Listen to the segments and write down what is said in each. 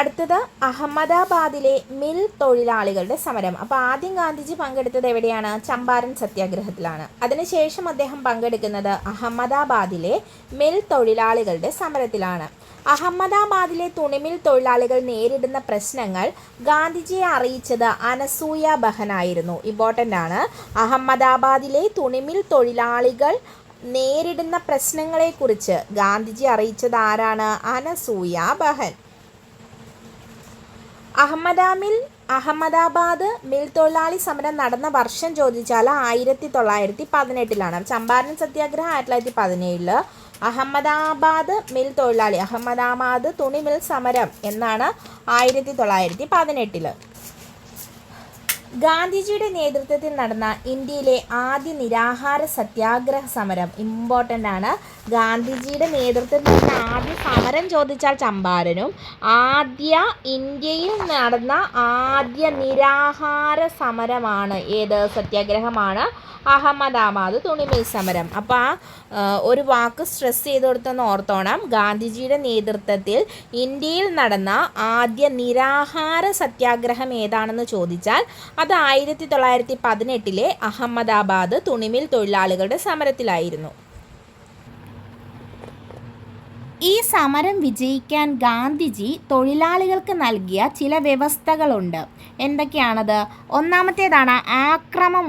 അടുത്തത് അഹമ്മദാബാദിലെ മിൽ തൊഴിലാളികളുടെ സമരം. അപ്പോൾ ആദ്യം ഗാന്ധിജി പങ്കെടുത്തത് എവിടെയാണ്? ചമ്പാരൻ സത്യാഗ്രഹത്തിലാണ്. അതിനുശേഷം അദ്ദേഹം പങ്കെടുക്കുന്നത് അഹമ്മദാബാദിലെ മിൽ തൊഴിലാളികളുടെ സമരത്തിലാണ്. അഹമ്മദാബാദിലെ തുണിമിൽ തൊഴിലാളികൾ നേരിടുന്ന പ്രശ്നങ്ങൾ ഗാന്ധിജിയെ അറിയിച്ചത് അനസൂയ ബഹനായിരുന്നു. ഇമ്പോർട്ടൻ്റ് ആണ്. അഹമ്മദാബാദിലെ തുണിമിൽ തൊഴിലാളികൾ നേരിടുന്ന പ്രശ്നങ്ങളെക്കുറിച്ച് ഗാന്ധിജി അറിയിച്ചത് ആരാണ്? അനസൂയ ബഹൻ. അഹമ്മദാബാദ് മിൽ തൊഴിലാളി സമരം നടന്ന വർഷം ചോദിച്ചാൽ 1918. ചമ്പാരൻ സത്യാഗ്രഹം 1917. അഹമ്മദാബാദ് മിൽ തൊഴിലാളി, അഹമ്മദാബാദ് തുണി മിൽ സമരം എന്നാണ് 1918. ഗാന്ധിജിയുടെ നേതൃത്വത്തിൽ നടന്ന ഇന്ത്യയിലെ ആദ്യ നിരാഹാര സത്യാഗ്രഹ സമരം. ഇമ്പോർട്ടൻ്റ് ആണ്. ഗാന്ധിജിയുടെ നേതൃത്വത്തിൽ നടന്ന ആദ്യ സമരം ചോദിച്ചാൽ ചമ്പാരനും, ഇന്ത്യയിൽ നടന്ന ആദ്യ നിരാഹാര സമരമാണ് ഏത്? സത്യാഗ്രഹമാണ് അഹമ്മദാബാദ് തുണിമിൽ സമരം. അപ്പോൾ ഒരു വാക്ക് സ്ട്രെസ് ചെയ്ത് കൊടുത്തെന്ന് ഓർത്തോണം. ഗാന്ധിജിയുടെ നേതൃത്വത്തിൽ ഇന്ത്യയിൽ നടന്ന ആദ്യ നിരാഹാര സത്യാഗ്രഹം ഏതാണെന്ന് ചോദിച്ചാൽ അത് 1918 അഹമ്മദാബാദ് തുണിമിൽ തൊഴിലാളികളുടെ സമരത്തിലായിരുന്നു. ഈ സമരം വിജയിക്കാൻ ഗാന്ധിജി തൊഴിലാളികൾക്ക് നൽകിയ ചില വ്യവസ്ഥകളുണ്ട്. എന്തൊക്കെയാണത്? ഒന്നാമത്തേതാണ് അക്രമം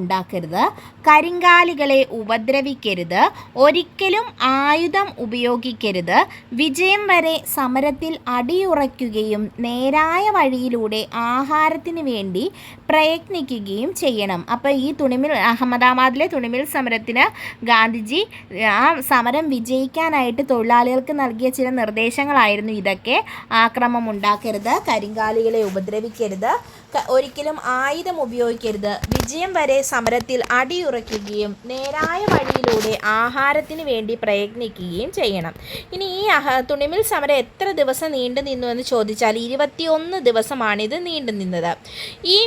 ഉണ്ടാക്കരുത്, കരിങ്കാലികളെ ഉപദ്രവിക്കരുത്, ഒരിക്കലും ആയുധം ഉപയോഗിക്കരുത്, വിജയം വരെ സമരത്തിൽ അടിയുറയ്ക്കുകയും നേരായ വഴിയിലൂടെ ആഹാരത്തിന് വേണ്ടി പ്രയത്നിക്കുകയും ചെയ്യണം. അപ്പോൾ ഈ അഹമ്മദാബാദിലെ തുണിമിൽ സമരത്തിന് ഗാന്ധിജി ആ സമരം വിജയിക്കാനായിട്ട് തൊഴിലാളികൾക്ക് നൽകിയ ചില നിർദ്ദേശങ്ങളായിരുന്നു ഇതൊക്കെ. ആക്രമം ഉണ്ടാക്കരുത്, കരിങ്കാലികളെ ഉപദ്രവിക്കരുത്, ഒരിക്കലും ആയുധം ഉപയോഗിക്കരുത്, വിജയം വരെ സമരത്തിൽ അടിയുറയ്ക്കുകയും നേരായ വഴിയിലൂടെ ആഹാരത്തിന് വേണ്ടി പ്രയത്നിക്കുകയും ചെയ്യണം. ഇനി ഈ തുണിമിൽ സമരം എത്ര ദിവസം നീണ്ടു നിന്നു എന്ന് ചോദിച്ചാൽ 21 ദിവസമാണിത് നീണ്ടു നിന്നത്. ഈ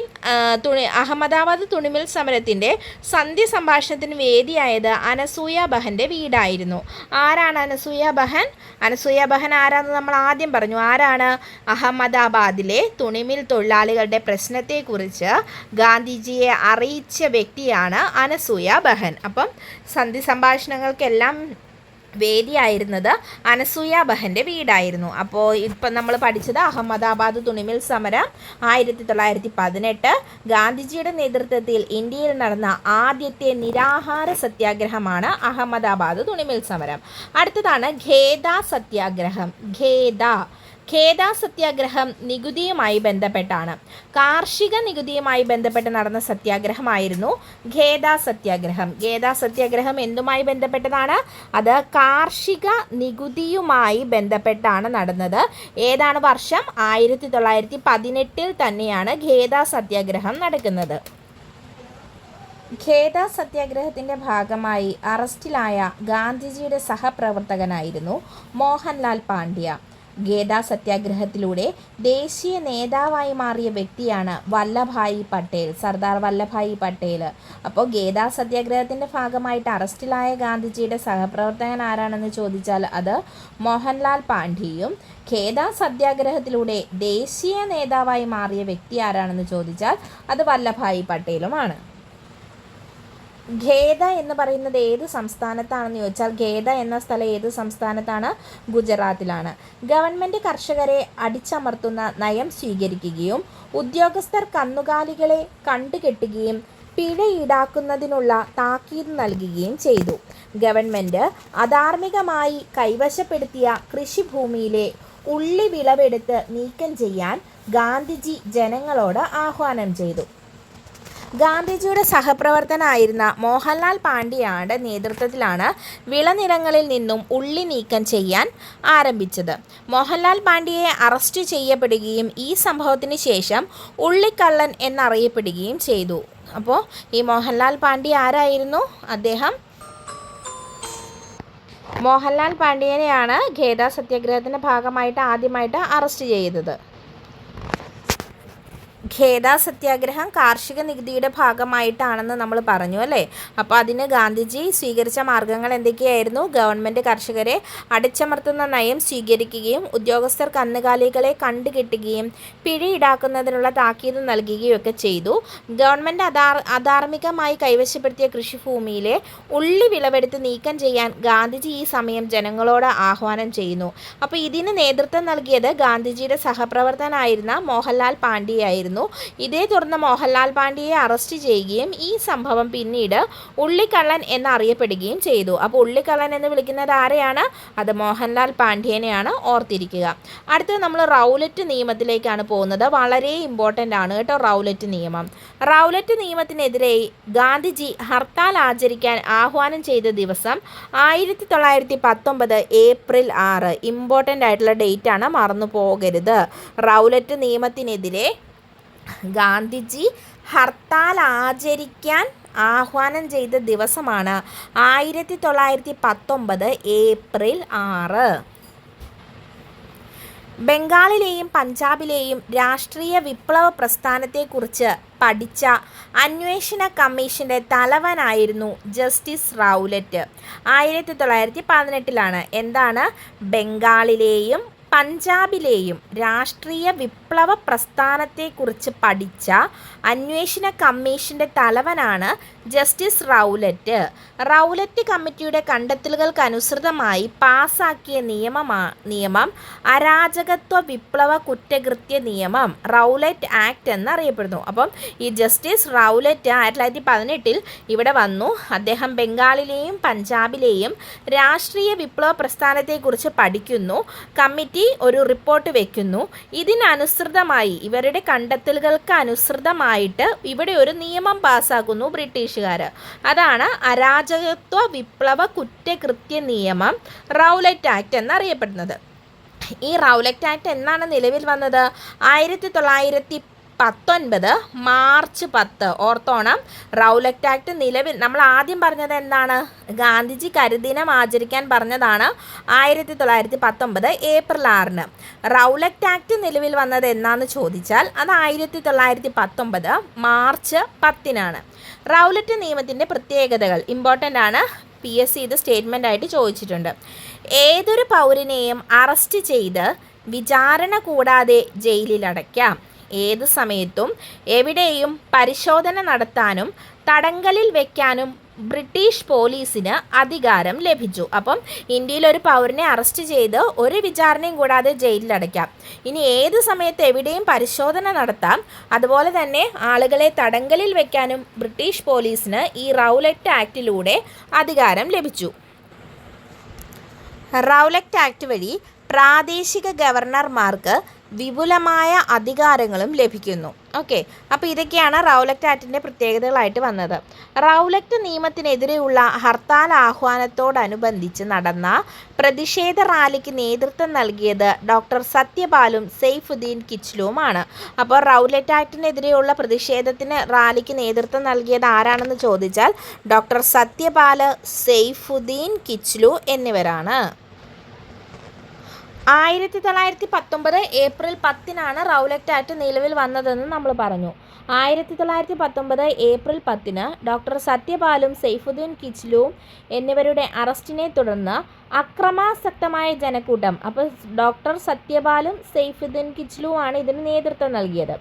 അഹമ്മദാബാദ് തുണിമിൽ സമരത്തിൻ്റെ സന്ധ്യ സംഭാഷണത്തിന് വേദിയായത് അനസൂയ ബഹൻ്റെ വീടായിരുന്നു. ആരാണ് അനസൂയ ബഹൻ? അനസൂയ ബഹൻ ആരാണെന്ന് നമ്മൾ ആദ്യം പറഞ്ഞു. ആരാണ്? അഹമ്മദാബാദിലെ തുണിമിൽ തൊഴിലാളികളുടെ പ്രശ്നത്തെക്കുറിച്ച് ഗാന്ധിജിയെ അറിയിച്ച വ്യക്തിയാണ് അനസൂയ ബഹൻ. അപ്പം സന്ധി സംഭാഷണങ്ങൾക്കെല്ലാം വേദിയായിരുന്നത് അനസൂയ ബഹൻ്റെ വീടായിരുന്നു. അപ്പോൾ ഇപ്പം നമ്മൾ പഠിച്ചത് അഹമ്മദാബാദ് തുണിമിൽ സമരം 1918. ഗാന്ധിജിയുടെ നേതൃത്വത്തിൽ ഇന്ത്യയിൽ നടന്ന ആദ്യത്തെ നിരാഹാര സത്യാഗ്രഹമാണ് അഹമ്മദാബാദ് തുണിമിൽ സമരം. അടുത്തതാണ് ഖേദ സത്യാഗ്രഹം. ഖേദ സത്യാഗ്രഹം നികുതിയുമായി ബന്ധപ്പെട്ടാണ്. കാർഷിക നികുതിയുമായി ബന്ധപ്പെട്ട് നടന്ന സത്യാഗ്രഹമായിരുന്നു ഖേദ സത്യാഗ്രഹം. ഖേദ സത്യാഗ്രഹം എന്തുമായി ബന്ധപ്പെട്ടതാണ്? അത് കാർഷിക നികുതിയുമായി ബന്ധപ്പെട്ടാണ് നടന്നത്. ഏതാണ് വർഷം? 1918 തന്നെയാണ് ഖേദ സത്യാഗ്രഹം നടക്കുന്നത്. ഖേദ സത്യാഗ്രഹത്തിൻ്റെ ഭാഗമായി അറസ്റ്റിലായ ഗാന്ധിജിയുടെ സഹപ്രവർത്തകനായിരുന്നു മോഹൻലാൽ പാണ്ഡ്യ. ഖേദ സത്യാഗ്രഹത്തിലൂടെ ദേശീയ നേതാവായി മാറിയ വ്യക്തിയാണ് സർദാർ വല്ലഭായി പട്ടേൽ. അപ്പോൾ ഖേദ സത്യാഗ്രഹത്തിൻ്റെ ഭാഗമായിട്ട് അറസ്റ്റിലായ ഗാന്ധിജിയുടെ സഹപ്രവർത്തകൻ ആരാണെന്ന് ചോദിച്ചാൽ അത് മോഹൻലാൽ പാണ്ഡ്യയും. ഖേദ സത്യാഗ്രഹത്തിലൂടെ ദേശീയ നേതാവായി മാറിയ വ്യക്തി ആരാണെന്ന് ചോദിച്ചാൽ അത് വല്ലഭായി പട്ടേലുമാണ്. ഖേദ എന്ന് പറയുന്നത് ഏത് സംസ്ഥാനത്താണെന്ന് ചോദിച്ചാൽ ഖേദ എന്ന സ്ഥലം ഏത് സംസ്ഥാനത്താണ്? ഗുജറാത്തിലാണ്. ഗവൺമെൻറ് കർഷകരെ അടിച്ചമർത്തുന്ന നയം സ്വീകരിക്കുകയും ഉദ്യോഗസ്ഥർ കന്നുകാലികളെ കണ്ടുകെട്ടുകയും പിഴ ഈടാക്കുന്നതിനുള്ള താക്കീത് നൽകുകയും ചെയ്തു. ഗവൺമെൻറ് അധാർമികമായി കൈവശപ്പെടുത്തിയ കൃഷിഭൂമിയിലെ ഉള്ളി വിളവെടുത്ത് നീക്കം ചെയ്യാൻ ഗാന്ധിജി ജനങ്ങളോട് ആഹ്വാനം ചെയ്തു. ഗാന്ധിജിയുടെ സഹപ്രവർത്തകനായിരുന്ന മോഹൻലാൽ പാണ്ഡ്യയുടെ നേതൃത്വത്തിലാണ് വിളനിലങ്ങളിൽ നിന്നും ഉള്ളി നീക്കം ചെയ്യാൻ ആരംഭിച്ചത്. മോഹൻലാൽ പാണ്ഡ്യയെ അറസ്റ്റ് ചെയ്യപ്പെടുകയും ഈ സംഭവത്തിന് ശേഷം ഉള്ളിക്കള്ളൻ എന്നറിയപ്പെടുകയും ചെയ്തു. അപ്പോൾ ഈ മോഹൻലാൽ പാണ്ഡ്യ ആരായിരുന്നു? മോഹൻലാൽ പാണ്ഡ്യനെയാണ് ഖേദ സത്യാഗ്രഹത്തിൻ്റെ ഭാഗമായിട്ട് ആദ്യമായിട്ട് അറസ്റ്റ് ചെയ്തത്. ഖേദ സത്യാഗ്രഹം കാർഷിക നികുതിയുടെ ഭാഗമായിട്ടാണെന്ന് നമ്മൾ പറഞ്ഞു അല്ലേ. അപ്പോൾ അതിന് ഗാന്ധിജി സ്വീകരിച്ച മാർഗങ്ങൾ എന്തൊക്കെയായിരുന്നു? ഗവൺമെൻറ് കർഷകരെ അടിച്ചമർത്തുന്ന നയം സ്വീകരിക്കുകയും ഉദ്യോഗസ്ഥർ കന്നുകാലികളെ കണ്ടുകെട്ടുകയും പിഴ ഈടാക്കുന്നതിനുള്ള താക്കീത് നൽകുകയും ഒക്കെ ചെയ്തു. ഗവൺമെൻറ് അധാർമികമായി കൈവശപ്പെടുത്തിയ കൃഷിഭൂമിയിലെ ഉള്ളി വിളവെടുത്ത് നീക്കം ചെയ്യാൻ ഗാന്ധിജി ഈ സമയം ജനങ്ങളോട് ആഹ്വാനം ചെയ്യുന്നു. അപ്പോൾ ഇതിന് നേതൃത്വം നൽകിയത് ഗാന്ധിജിയുടെ സഹപ്രവർത്തകനായിരുന്ന മോഹൻലാൽ പാണ്ഡ്യയായിരുന്നു. ഇതേ തുടർന്ന് മോഹൻലാൽ പാണ്ഡ്യയെ അറസ്റ്റ് ചെയ്യുകയും ഈ സംഭവം പിന്നീട് ഉള്ളിക്കള്ളൻ എന്നറിയപ്പെടുകയും ചെയ്തു. അപ്പോൾ ഉള്ളിക്കള്ളൻ എന്ന് വിളിക്കുന്നത് ആരെയാണ്? അത് മോഹൻലാൽ പാണ്ഡ്യനെയാണ്, ഓർത്തിരിക്കുക. അടുത്തത് നമ്മൾ റൗലറ്റ് നിയമത്തിലേക്കാണ് പോകുന്നത്. വളരെ ഇമ്പോർട്ടൻ്റ് ആണ് കേട്ടോ റൗലറ്റ് നിയമം. റൗലറ്റ് നിയമത്തിനെതിരെ ഗാന്ധിജി ഹർത്താൽ ആചരിക്കാൻ ആഹ്വാനം ചെയ്ത ദിവസം 1919 ഏപ്രിൽ 6. ഇമ്പോർട്ടൻ്റ് ആയിട്ടുള്ള ഡേറ്റ് ആണ്, മറന്നു പോകരുത്. റൗലറ്റ് നിയമത്തിനെതിരെ ഗാന്ധിജി ഹർത്താൽ ആചരിക്കാൻ ആഹ്വാനം ചെയ്ത ദിവസമാണ് 1919 ഏപ്രിൽ 6. ബംഗാളിലെയും പഞ്ചാബിലെയും രാഷ്ട്രീയ വിപ്ലവ പ്രസ്ഥാനത്തെക്കുറിച്ച് പഠിച്ച അന്വേഷണ കമ്മീഷൻ്റെ തലവനായിരുന്നു ജസ്റ്റിസ് റൗലറ്റ്. 1918 എന്താണ്? ബംഗാളിലെയും പഞ്ചാബിലെയും രാഷ്ട്രീയ വിപ്ലവ പ്രസ്ഥാനത്തെക്കുറിച്ച് പഠിച്ച അന്വേഷണ കമ്മീഷൻ്റെ തലവനാണ് ജസ്റ്റിസ് റൗലറ്റ്. റൗലറ്റ് കമ്മിറ്റിയുടെ കണ്ടെത്തലുകൾക്കനുസൃതമായി പാസാക്കിയ നിയമം അരാജകത്വ വിപ്ലവ കുറ്റകൃത്യ നിയമം, റൗലറ്റ് ആക്ട് എന്നറിയപ്പെടുന്നു. അപ്പം ഈ ജസ്റ്റിസ് റൗലറ്റ് 1918 ഇവിടെ വന്നു. അദ്ദേഹം ബംഗാളിലെയും പഞ്ചാബിലെയും രാഷ്ട്രീയ വിപ്ലവ പ്രസ്ഥാനത്തെക്കുറിച്ച് പഠിക്കുന്നു. കമ്മിറ്റി ഒരു റിപ്പോർട്ട് വെക്കുന്നു. ഇതിനനുസൃതമായി, ഇവരുടെ കണ്ടെത്തലുകൾക്ക് അനുസൃതമായിട്ട് ഇവിടെ ഒരു നിയമം പാസ്സാക്കുന്നു ബ്രിട്ടീഷുകാർ. അതാണ് അരാജകത്വ വിപ്ലവ കുറ്റകൃത്യ നിയമം, റൗലറ്റ് ആക്ട് എന്നറിയപ്പെടുന്നത്. ഈ റൗലറ്റ് ആക്ട് എന്നാണ് നിലവിൽ വന്നത്? 1919 മാർച്ച് 10. ഓർത്തോണം, റൗലറ്റ് ആക്ട് നിലവിൽ, നമ്മൾ ആദ്യം പറഞ്ഞത് എന്താണ്? ഗാന്ധിജി കരിദിനം ആചരിക്കാൻ പറഞ്ഞതാണ് 1919 ഏപ്രിൽ 6. റൗലറ്റ് ആക്ട് നിലവിൽ വന്നത് എന്നാന്ന് ചോദിച്ചാൽ അത് 1919 മാർച്ച് 10. റൗലറ്റ് നിയമത്തിൻ്റെ പ്രത്യേകതകൾ ഇമ്പോർട്ടൻ്റ് ആണ്. PSC ഇത് സ്റ്റേറ്റ്മെൻ്റ് ആയിട്ട് ചോദിച്ചിട്ടുണ്ട്. ഏതൊരു പൗരനെയും അറസ്റ്റ് ചെയ്ത് വിചാരണ കൂടാതെ ജയിലിലടയ്ക്കാം. ഏത് സമയത്തും എവിടെയും പരിശോധന നടത്താനും തടങ്കലിൽ വയ്ക്കാനും ബ്രിട്ടീഷ് പോലീസിന് അധികാരം ലഭിച്ചു. അപ്പം ഇന്ത്യയിൽ ഒരു പൗരനെ അറസ്റ്റ് ചെയ്ത് ഒരു വിചാരണയും കൂടാതെ ജയിലിലടയ്ക്കാം. ഇനി ഏത് സമയത്ത് എവിടെയും പരിശോധന നടത്താം, അതുപോലെ തന്നെ ആളുകളെ തടങ്കലിൽ വയ്ക്കാനും ബ്രിട്ടീഷ് പോലീസിന് ഈ റൗലറ്റ് ആക്ടിലൂടെ അധികാരം ലഭിച്ചു. റൗലറ്റ് ആക്ട് വഴി പ്രാദേശിക ഗവർണർമാർക്ക് വിപുലമായ അധികാരങ്ങളും ലഭിക്കുന്നു. ഓക്കെ, അപ്പോൾ ഇതൊക്കെയാണ് റൗലറ്റ് ആക്ടിൻ്റെ പ്രത്യേകതകളായിട്ട് വന്നത്. റൗലറ്റ് നിയമത്തിനെതിരെയുള്ള ഹർത്താൽ ആഹ്വാനത്തോടനുബന്ധിച്ച് നടന്ന പ്രതിഷേധ റാലിക്ക് നേതൃത്വം നൽകിയത് ഡോക്ടർ സത്യപാലും സെയ്ഫുദ്ദീൻ കിച്ലുവുമാണ്. അപ്പോൾ റൗലറ്റ് ആക്ടിനെതിരെയുള്ള പ്രതിഷേധത്തിന് റാലിക്ക് നേതൃത്വം നൽകിയത് ആരാണെന്ന് ചോദിച്ചാൽ ഡോക്ടർ സത്യപാല്, സെയ്ഫുദ്ദീൻ കിച്ലു എന്നിവരാണ്. 1919 ഏപ്രിൽ 10 റൗലറ്റ് ആക്ട് നിലവിൽ വന്നതെന്ന് നമ്മൾ പറഞ്ഞു. 1919 ഏപ്രിൽ 10 ഡോക്ടർ സത്യപാലും സെയ്ഫുദ്ദീൻ കിച്ലുവും എന്നിവരുടെ അറസ്റ്റിനെ തുടർന്ന് അക്രമാസക്തമായ ജനക്കൂട്ടം, അപ്പോൾ ഡോക്ടർ സത്യപാലും സെയ്ഫുദ്ദീൻ കിച്ലുവുമാണ് ഇതിന് നേതൃത്വം നൽകിയത്.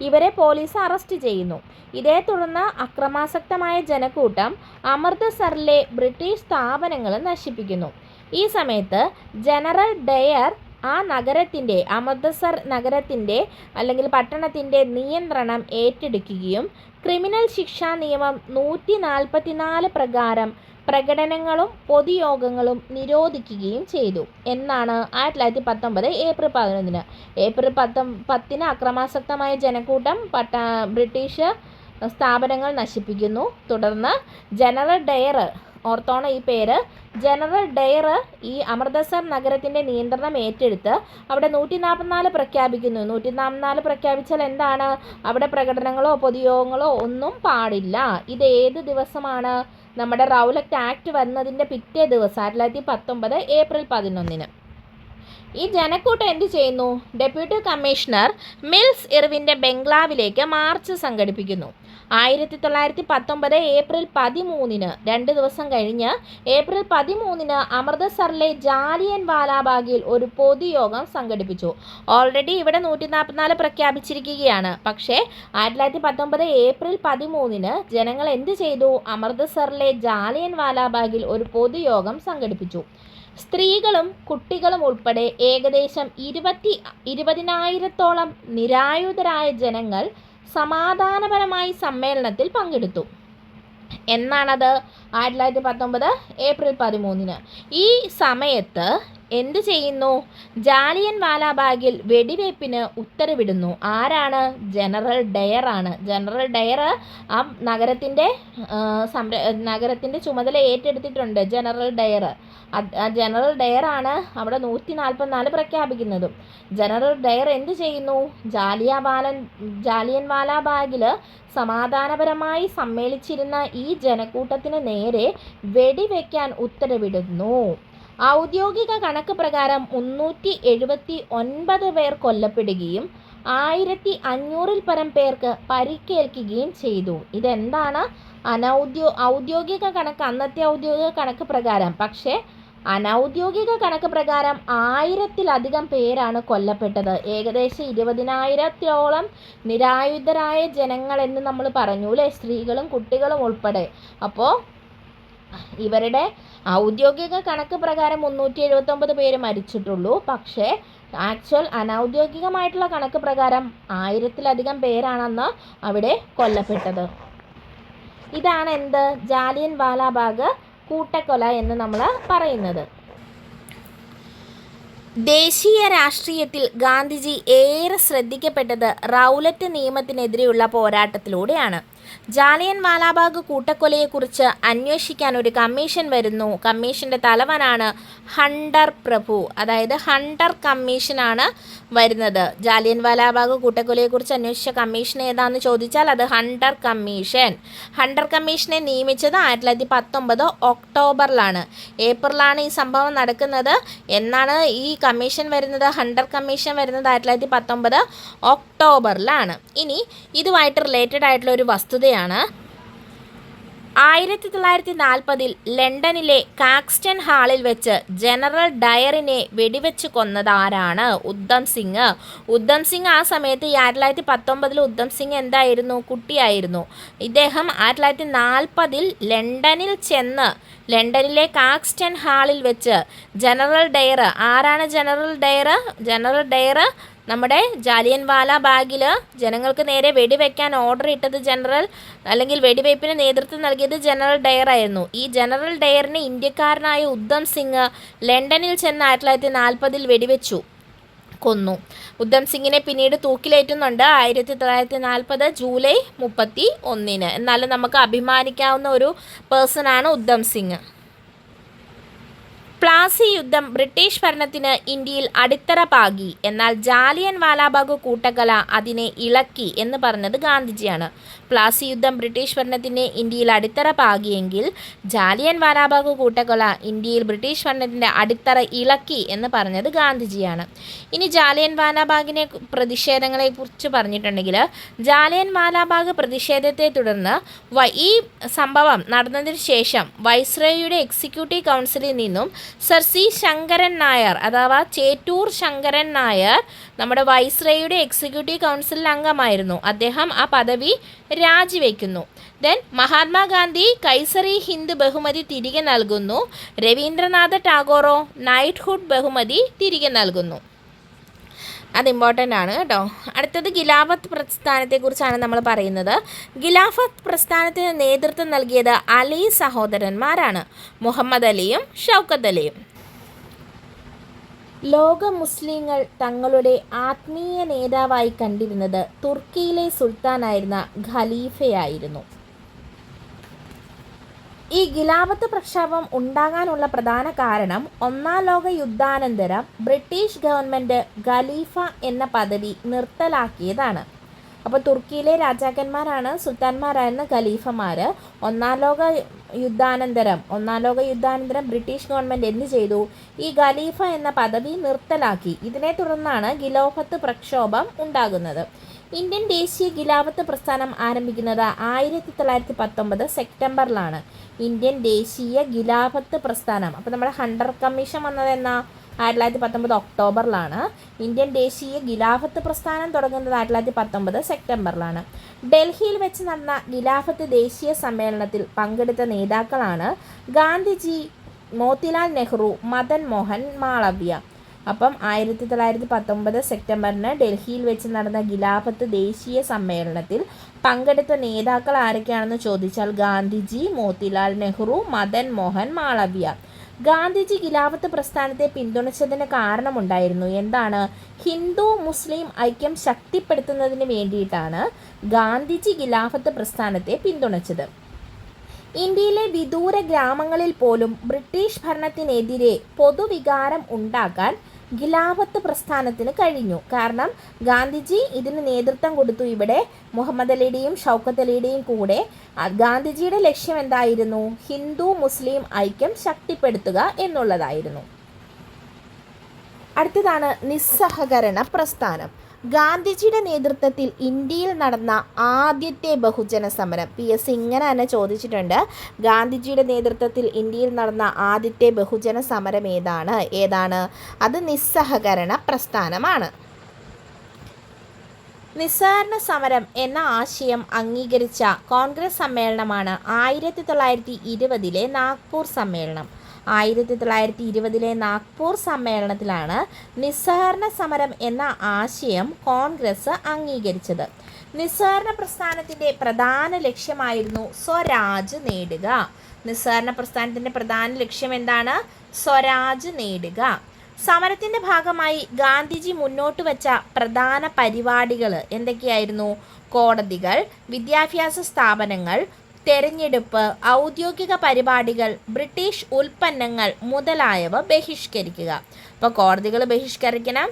ഇവരെ പോലീസ് അറസ്റ്റ് ചെയ്യുന്നു. ഇതേ തുടർന്ന് അക്രമാസക്തമായ ജനക്കൂട്ടം അമൃത്സറിലെ ബ്രിട്ടീഷ് സ്ഥാപനങ്ങൾ നശിപ്പിക്കുന്നു. ഈ സമയത്ത് ജനറൽ ഡയർ ആ നഗരത്തിൻ്റെ, അമൃത്സർ നഗരത്തിൻ്റെ അല്ലെങ്കിൽ പട്ടണത്തിൻ്റെ നിയന്ത്രണം ഏറ്റെടുക്കുകയും ക്രിമിനൽ ശിക്ഷാ നിയമം 144 പ്രകാരം പ്രകടനങ്ങളും പൊതുയോഗങ്ങളും നിരോധിക്കുകയും ചെയ്തു. എന്നാണ് 1919 ഏപ്രിൽ 11. ഏപ്രിൽ 10 അക്രമാസക്തമായ ജനക്കൂട്ടം ബ്രിട്ടീഷ് സ്ഥാപനങ്ങൾ നശിപ്പിക്കുന്നു. തുടർന്ന് ജനറൽ ഡയർ, ഓർത്തോണം ഈ പേര്, ജനറൽ ഡയർ ഈ അമൃത്സർ നഗരത്തിൻ്റെ നിയന്ത്രണം ഏറ്റെടുത്ത് അവിടെ 144 പ്രഖ്യാപിക്കുന്നു. 144 പ്രഖ്യാപിച്ചാൽ എന്താണ്? അവിടെ പ്രകടനങ്ങളോ പൊതുയോഗങ്ങളോ ഒന്നും പാടില്ല. ഇത് ഏത് ദിവസമാണ്? നമ്മുടെ റൗലറ്റ് ആക്ട് വന്നതിൻ്റെ പിറ്റേ ദിവസം 1919 ഏപ്രിൽ 11. ഈ ജനക്കൂട്ടം എന്ത് ചെയ്യുന്നു? ഡെപ്യൂട്ടി കമ്മീഷണർ മിൽസ് ഇർവിൻ്റെ ബംഗ്ലാവിലേക്ക് മാർച്ച് സംഘടിപ്പിക്കുന്നു. 1919 ഏപ്രിൽ 13 2 ദിവസം കഴിഞ്ഞ് ഏപ്രിൽ 13 അമൃതസറിലെ ജാലിയൻ വാലാബാഗിൽ ഒരു പൊതുയോഗം സംഘടിപ്പിച്ചു. ഓൾറെഡി ഇവിടെ 144 പ്രഖ്യാപിച്ചിരിക്കുകയാണ്. പക്ഷേ 1919 ഏപ്രിൽ 13 ജനങ്ങൾ എന്ത് ചെയ്തു? അമൃതസറിലെ ജാലിയൻ വാലാബാഗിൽ ഒരു പൊതുയോഗം സംഘടിപ്പിച്ചു. സ്ത്രീകളും കുട്ടികളും ഉൾപ്പെടെ ഏകദേശം 20,000-ഓളം നിരായുധരായ ജനങ്ങൾ സമാധാനപരമായി സമ്മേളനത്തിൽ പങ്കെടുത്തു. എന്നാണത്? 1919 ഏപ്രിൽ 13. ഈ സമയത്ത് എന്ത് ചെയ്യുന്നു? ജാലിയൻ വാലാബാഗിൽ വെടിവയ്പ്പിന് ഉത്തരവിടുന്നു. ആരാണ്? ജനറൽ ഡയർ ആണ്. ജനറൽ ഡയർ ആ നഗരത്തിൻ്റെ ചുമതല ഏറ്റെടുത്തിട്ടുണ്ട്. ജനറൽ ഡയർ ജനറൽ ഡയർ ആണ് അവിടെ 144 പ്രഖ്യാപിക്കുന്നതും. ജനറൽ ഡയർ എന്ത് ചെയ്യുന്നു? ജാലിയൻ വാലാബാഗിൽ സമാധാനപരമായി സമ്മേളിച്ചിരുന്ന ഈ ജനക്കൂട്ടത്തിന് നേരെ വെടിവെക്കാൻ ഉത്തരവിടുന്നു. ഔദ്യോഗിക കണക്ക് പ്രകാരം 379 പേർ കൊല്ലപ്പെടുകയും 1500-ൽ പരം പേർക്ക് പരിക്കേൽക്കുകയും ചെയ്തു. ഇതെന്താണ്? ഔദ്യോഗിക കണക്ക്, അന്നത്തെ ഔദ്യോഗിക കണക്ക് പ്രകാരം. പക്ഷേ അനൗദ്യോഗിക കണക്ക് പ്രകാരം 1000-ലധികം പേരാണ് കൊല്ലപ്പെട്ടത്. ഏകദേശം 20,000-ഓളം നിരായുധരായ ജനങ്ങൾ എന്ന് നമ്മൾ പറഞ്ഞു അല്ലേ, സ്ത്രീകളും കുട്ടികളും ഉൾപ്പെടെ. അപ്പോൾ ഇവരുടെ ഔദ്യോഗിക കണക്ക് പ്രകാരം 379 പേര് മരിച്ചിട്ടുള്ളൂ. പക്ഷേ അനൗദ്യോഗികമായിട്ടുള്ള കണക്ക് പ്രകാരം 1000-ലധികം പേരാണെന്ന് അവിടെ കൊല്ലപ്പെട്ടത്. ഇതാണ് എന്ത്? ജാലിയൻ വാലാബാഗ് കൂട്ടക്കൊല എന്ന് നമ്മൾ പറയുന്നത്. ദേശീയ രാഷ്ട്രീയത്തിൽ ഗാന്ധിജി ഏറെ ശ്രദ്ധിക്കപ്പെട്ടത് റൗലറ്റ് നിയമത്തിനെതിരെയുള്ള പോരാട്ടത്തിലൂടെയാണ്. ജാലിയൻ വാലാബാഗ് കൂട്ടക്കൊലയെക്കുറിച്ച് അന്വേഷിക്കാൻ ഒരു കമ്മീഷൻ വരുന്നു. കമ്മീഷൻ്റെ തലവനാണ് ഹണ്ടർ പ്രഭു. അതായത് ഹണ്ടർ കമ്മീഷനാണ് വരുന്നത്. ജാലിയൻ വാലാബാഗ് കൂട്ടക്കൊലയെക്കുറിച്ച് അന്വേഷിച്ച കമ്മീഷൻ ഏതാണെന്ന് ചോദിച്ചാൽ അത് ഹണ്ടർ കമ്മീഷൻ. ഹണ്ടർ കമ്മീഷനെ നിയമിച്ചത് 1919 ഒക്ടോബറിലാണ്. ഏപ്രിലാണ് ഈ സംഭവം നടക്കുന്നത്. എന്നാണ് ഈ കമ്മീഷൻ വരുന്നത്? ഹണ്ടർ കമ്മീഷൻ വരുന്നത് 1919 ഒക്ടോബറിലാണ്. ഇനി ഇതുമായിട്ട് റിലേറ്റഡ് ആയിട്ടുള്ള ഒരു വസ്തുതയാണ്, 1940 ലണ്ടനിലെ കാക്സ്റ്റൺ ഹാളിൽ വെച്ച് ജനറൽ ഡയറിനെ വെടിവെച്ച് കൊന്നത് ആരാണ്? ഉദ്ധം സിംഗ്. ഉദ്ധം സിംഗ് ആ സമയത്ത് 1919 ഉദ്ധം സിംഗ് എന്തായിരുന്നു? കുട്ടിയായിരുന്നു. ഇദ്ദേഹം 1940 ലണ്ടനിൽ ചെന്ന് ലണ്ടനിലെ കാക്സ്റ്റൺ ഹാളിൽ വെച്ച് ജനറൽ ഡയർ, ആരാണ് ജനറൽ ഡയർ? ജനറൽ ഡയർ നമ്മുടെ ജാലിയൻ വാലാബാഗിൽ ജനങ്ങൾക്ക് നേരെ വെടിവെക്കാൻ ഓർഡർ ഇട്ടത് അല്ലെങ്കിൽ വെടിവയ്പ്പിന് നേതൃത്വം നൽകിയത് ജനറൽ ഡയർ ആയിരുന്നു. ഈ ജനറൽ ഡയറിനെ ഇന്ത്യക്കാരനായ ഉദ്ധം സിംഗ് ലണ്ടനിൽ ചെന്ന് 1940 വെടിവെച്ചു കൊന്നു. ഉദ്ധം സിംഗിനെ പിന്നീട് തൂക്കിലേറ്റുന്നുണ്ട് 1940 ജൂലൈ 31. എന്നാലും നമുക്ക് അഭിമാനിക്കാവുന്ന ഒരു പേഴ്സണാണ് ഉദ്ധം സിംഗ്. പ്ലാസി യുദ്ധം ബ്രിട്ടീഷ് ഭരണത്തിന് ഇന്ത്യയിൽ അടിത്തറ പാകി. എന്നാൽ ജാലിയൻ വാലാബാഗ് കൂട്ടക്കൊല അതിനെ ഇളക്കി എന്ന് പറഞ്ഞത് ഗാന്ധിജിയാണ്. പ്ലാസി യുദ്ധം ബ്രിട്ടീഷ് ഭരണത്തിന് ഇന്ത്യയിൽ അടിത്തറ പാകിയെങ്കിൽ ജാലിയൻ വാലാബാഗ് കൂട്ടക്കൊല ഇന്ത്യയിൽ ബ്രിട്ടീഷ് ഭരണത്തിൻ്റെ അടിത്തറ ഇളക്കി എന്ന് പറഞ്ഞത് ഗാന്ധിജിയാണ്. ഇനി ജാലിയൻ വാലാബാഗിനെ പ്രതിഷേധങ്ങളെക്കുറിച്ച് പറഞ്ഞിട്ടുണ്ടെങ്കിൽ, ജാലിയൻ വാലാബാഗ് പ്രതിഷേധത്തെ തുടർന്ന് ഈ സംഭവം നടന്നതിന് ശേഷം വൈസ്രോയിയുടെ എക്സിക്യൂട്ടീവ് കൗൺസിലിൽ നിന്നും സർ സി ശങ്കരൻ നായർ അഥവാ ചേറ്റൂർ ശങ്കരൻ നായർ നമ്മുടെ വൈസ്രോയിയുടെ എക്സിക്യൂട്ടീവ് കൗൺസിലിൽ അംഗമായിരുന്നു. അദ്ദേഹം ആ പദവി രാജിവെക്കുന്നു. ദെൻ മഹാത്മാഗാന്ധി കൈസറി ഹിന്ദ് ബഹുമതി തിരികെ നൽകുന്നു. രവീന്ദ്രനാഥ ടാഗോറോ നൈറ്റ്ഹുഡ് ബഹുമതി തിരികെ നൽകുന്നു. അത് ഇമ്പോർട്ടൻ്റ് ആണ് കേട്ടോ. അടുത്തത് ഖിലാഫത്ത് പ്രസ്ഥാനത്തെക്കുറിച്ചാണ് നമ്മൾ പറയുന്നത്. ഖിലാഫത്ത് പ്രസ്ഥാനത്തിന് നേതൃത്വം നൽകിയത് അലി സഹോദരന്മാരാണ്, മുഹമ്മദ് അലിയും ഷൗക്കത്ത് അലിയും. ലോക മുസ്ലിങ്ങൾ തങ്ങളുടെ ആത്മീയ നേതാവായി കണ്ടിരുന്നത് തുർക്കിയിലെ സുൽത്താനായിരുന്ന ഖലീഫയായിരുന്നു. ഈ ഖിലാഫത്ത് പ്രക്ഷോഭം ഉണ്ടാകാനുള്ള പ്രധാന കാരണം ഒന്നാം ലോക യുദ്ധാനന്തരം ബ്രിട്ടീഷ് ഗവൺമെൻറ് ഖലീഫ എന്ന പദവി നിർത്തലാക്കിയതാണ്. അപ്പോൾ തുർക്കിയിലെ രാജാക്കന്മാരാണ്, സുൽത്താന്മാരായിരുന്ന ഖലീഫമാർ. ഒന്നാം ലോക ഒന്നാം ലോക യുദ്ധാനന്തരം ബ്രിട്ടീഷ് ഗവൺമെൻറ് എന്ത് ചെയ്തു? ഈ ഖലീഫ എന്ന പദവി നിർത്തലാക്കി. ഇതിനെ തുടർന്നാണ് ഖിലാഫത്ത് പ്രക്ഷോഭം ഉണ്ടാകുന്നത്. ഇന്ത്യൻ ദേശീയ ഖിലാഫത്ത് പ്രസ്ഥാനം ആരംഭിക്കുന്നത് 1919 സെപ്റ്റംബറിലാണ്. ഇന്ത്യൻ ദേശീയ ഖിലാഫത്ത് പ്രസ്ഥാനം, അപ്പോൾ നമ്മുടെ ഹണ്ടർ കമ്മീഷൻ വന്നത് എന്നാ 1919 ഒക്ടോബറിലാണ്. ഇന്ത്യൻ ദേശീയ ഖിലാഫത്ത് പ്രസ്ഥാനം തുടങ്ങുന്നത് 1919 സെപ്റ്റംബറിലാണ്. ഡൽഹിയിൽ വെച്ച് നടന്ന ഖിലാഫത്ത് ദേശീയ സമ്മേളനത്തിൽ പങ്കെടുത്ത നേതാക്കളാണ് ഗാന്ധിജി, മോത്തിലാൽ നെഹ്റു, മദൻ മോഹൻ മാളവ്യ. അപ്പം 1919 സെപ്റ്റംബറിന് ഡൽഹിയിൽ വെച്ച് നടന്ന ഖിലാഫത്ത് ദേശീയ സമ്മേളനത്തിൽ പങ്കെടുത്ത നേതാക്കൾ ആരൊക്കെയാണെന്ന് ചോദിച്ചാൽ ഗാന്ധിജി, മോത്തിലാൽ നെഹ്റു, മദൻ മോഹൻ മാളവ്യ. ഗാന്ധിജി ഖിലാഫത്ത് പ്രസ്ഥാനത്തെ പിന്തുണച്ചതിന് കാരണമുണ്ടായിരുന്നു. എന്താണ്? ഹിന്ദു മുസ്ലിം ഐക്യം ശക്തിപ്പെടുത്തുന്നതിന് വേണ്ടിയിട്ടാണ് ഗാന്ധിജി ഖിലാഫത്ത് പ്രസ്ഥാനത്തെ പിന്തുണച്ചത്. ഇന്ത്യയിലെ വിദൂര ഗ്രാമങ്ങളിൽ പോലും ബ്രിട്ടീഷ് ഭരണത്തിനെതിരെ പൊതുവികാരം ഉണ്ടാക്കാൻ ഖിലാഫത്ത് പ്രസ്ഥാനത്തിന് കഴിഞ്ഞു. കാരണം ഗാന്ധിജി ഇതിന് നേതൃത്വം കൊടുത്തു. ഇവിടെ മുഹമ്മദ് അലിയുടെയും ഷൗക്കത്ത് അലിയുടെയും കൂടെ ഗാന്ധിജിയുടെ ലക്ഷ്യം എന്തായിരുന്നു? ഹിന്ദു മുസ്ലിം ഐക്യം ശക്തിപ്പെടുത്തുക എന്നുള്ളതായിരുന്നു. അടുത്തതാണ് നിസ്സഹകരണ പ്രസ്ഥാനം. ഗാന്ധിജിയുടെ നേതൃത്വത്തിൽ ഇന്ത്യയിൽ നടന്ന ആദ്യത്തെ ബഹുജന സമരം. PSC ഇങ്ങനെ തന്നെ ചോദിച്ചിട്ടുണ്ട്. ഗാന്ധിജിയുടെ നേതൃത്വത്തിൽ ഇന്ത്യയിൽ നടന്ന ആദ്യത്തെ ബഹുജന സമരം ഏതാണ്? അത് നിസ്സഹകരണ പ്രസ്ഥാനമാണ്. നിസ്സഹകരണ സമരം എന്ന ആശയം അംഗീകരിച്ച കോൺഗ്രസ് സമ്മേളനമാണ് 1920 നാഗ്പൂർ സമ്മേളനം. 1920 നാഗ്പൂർ സമ്മേളനത്തിലാണ് നിസ്സഹകരണ സമരം എന്ന ആശയം കോൺഗ്രസ് അംഗീകരിച്ചത്. നിസ്സഹകരണ പ്രസ്ഥാനത്തിൻ്റെ പ്രധാന ലക്ഷ്യമായിരുന്നു സ്വരാജ് നേടുക. നിസ്സഹകരണ പ്രസ്ഥാനത്തിൻ്റെ പ്രധാന ലക്ഷ്യം എന്താണ്? സ്വരാജ് നേടുക. സമരത്തിൻ്റെ ഭാഗമായി ഗാന്ധിജി മുന്നോട്ട് വച്ച പ്രധാന പരിപാടികൾ എന്തൊക്കെയായിരുന്നു? കോടതികൾ, വിദ്യാഭ്യാസ സ്ഥാപനങ്ങൾ, തെരഞ്ഞെടുപ്പ്, ഔദ്യോഗിക പരിപാടികൾ, ബ്രിട്ടീഷ് ഉൽപ്പന്നങ്ങൾ മുതലായവ ബഹിഷ്കരിക്കുക. അപ്പോൾ കോടതികൾ ബഹിഷ്കരിക്കണം,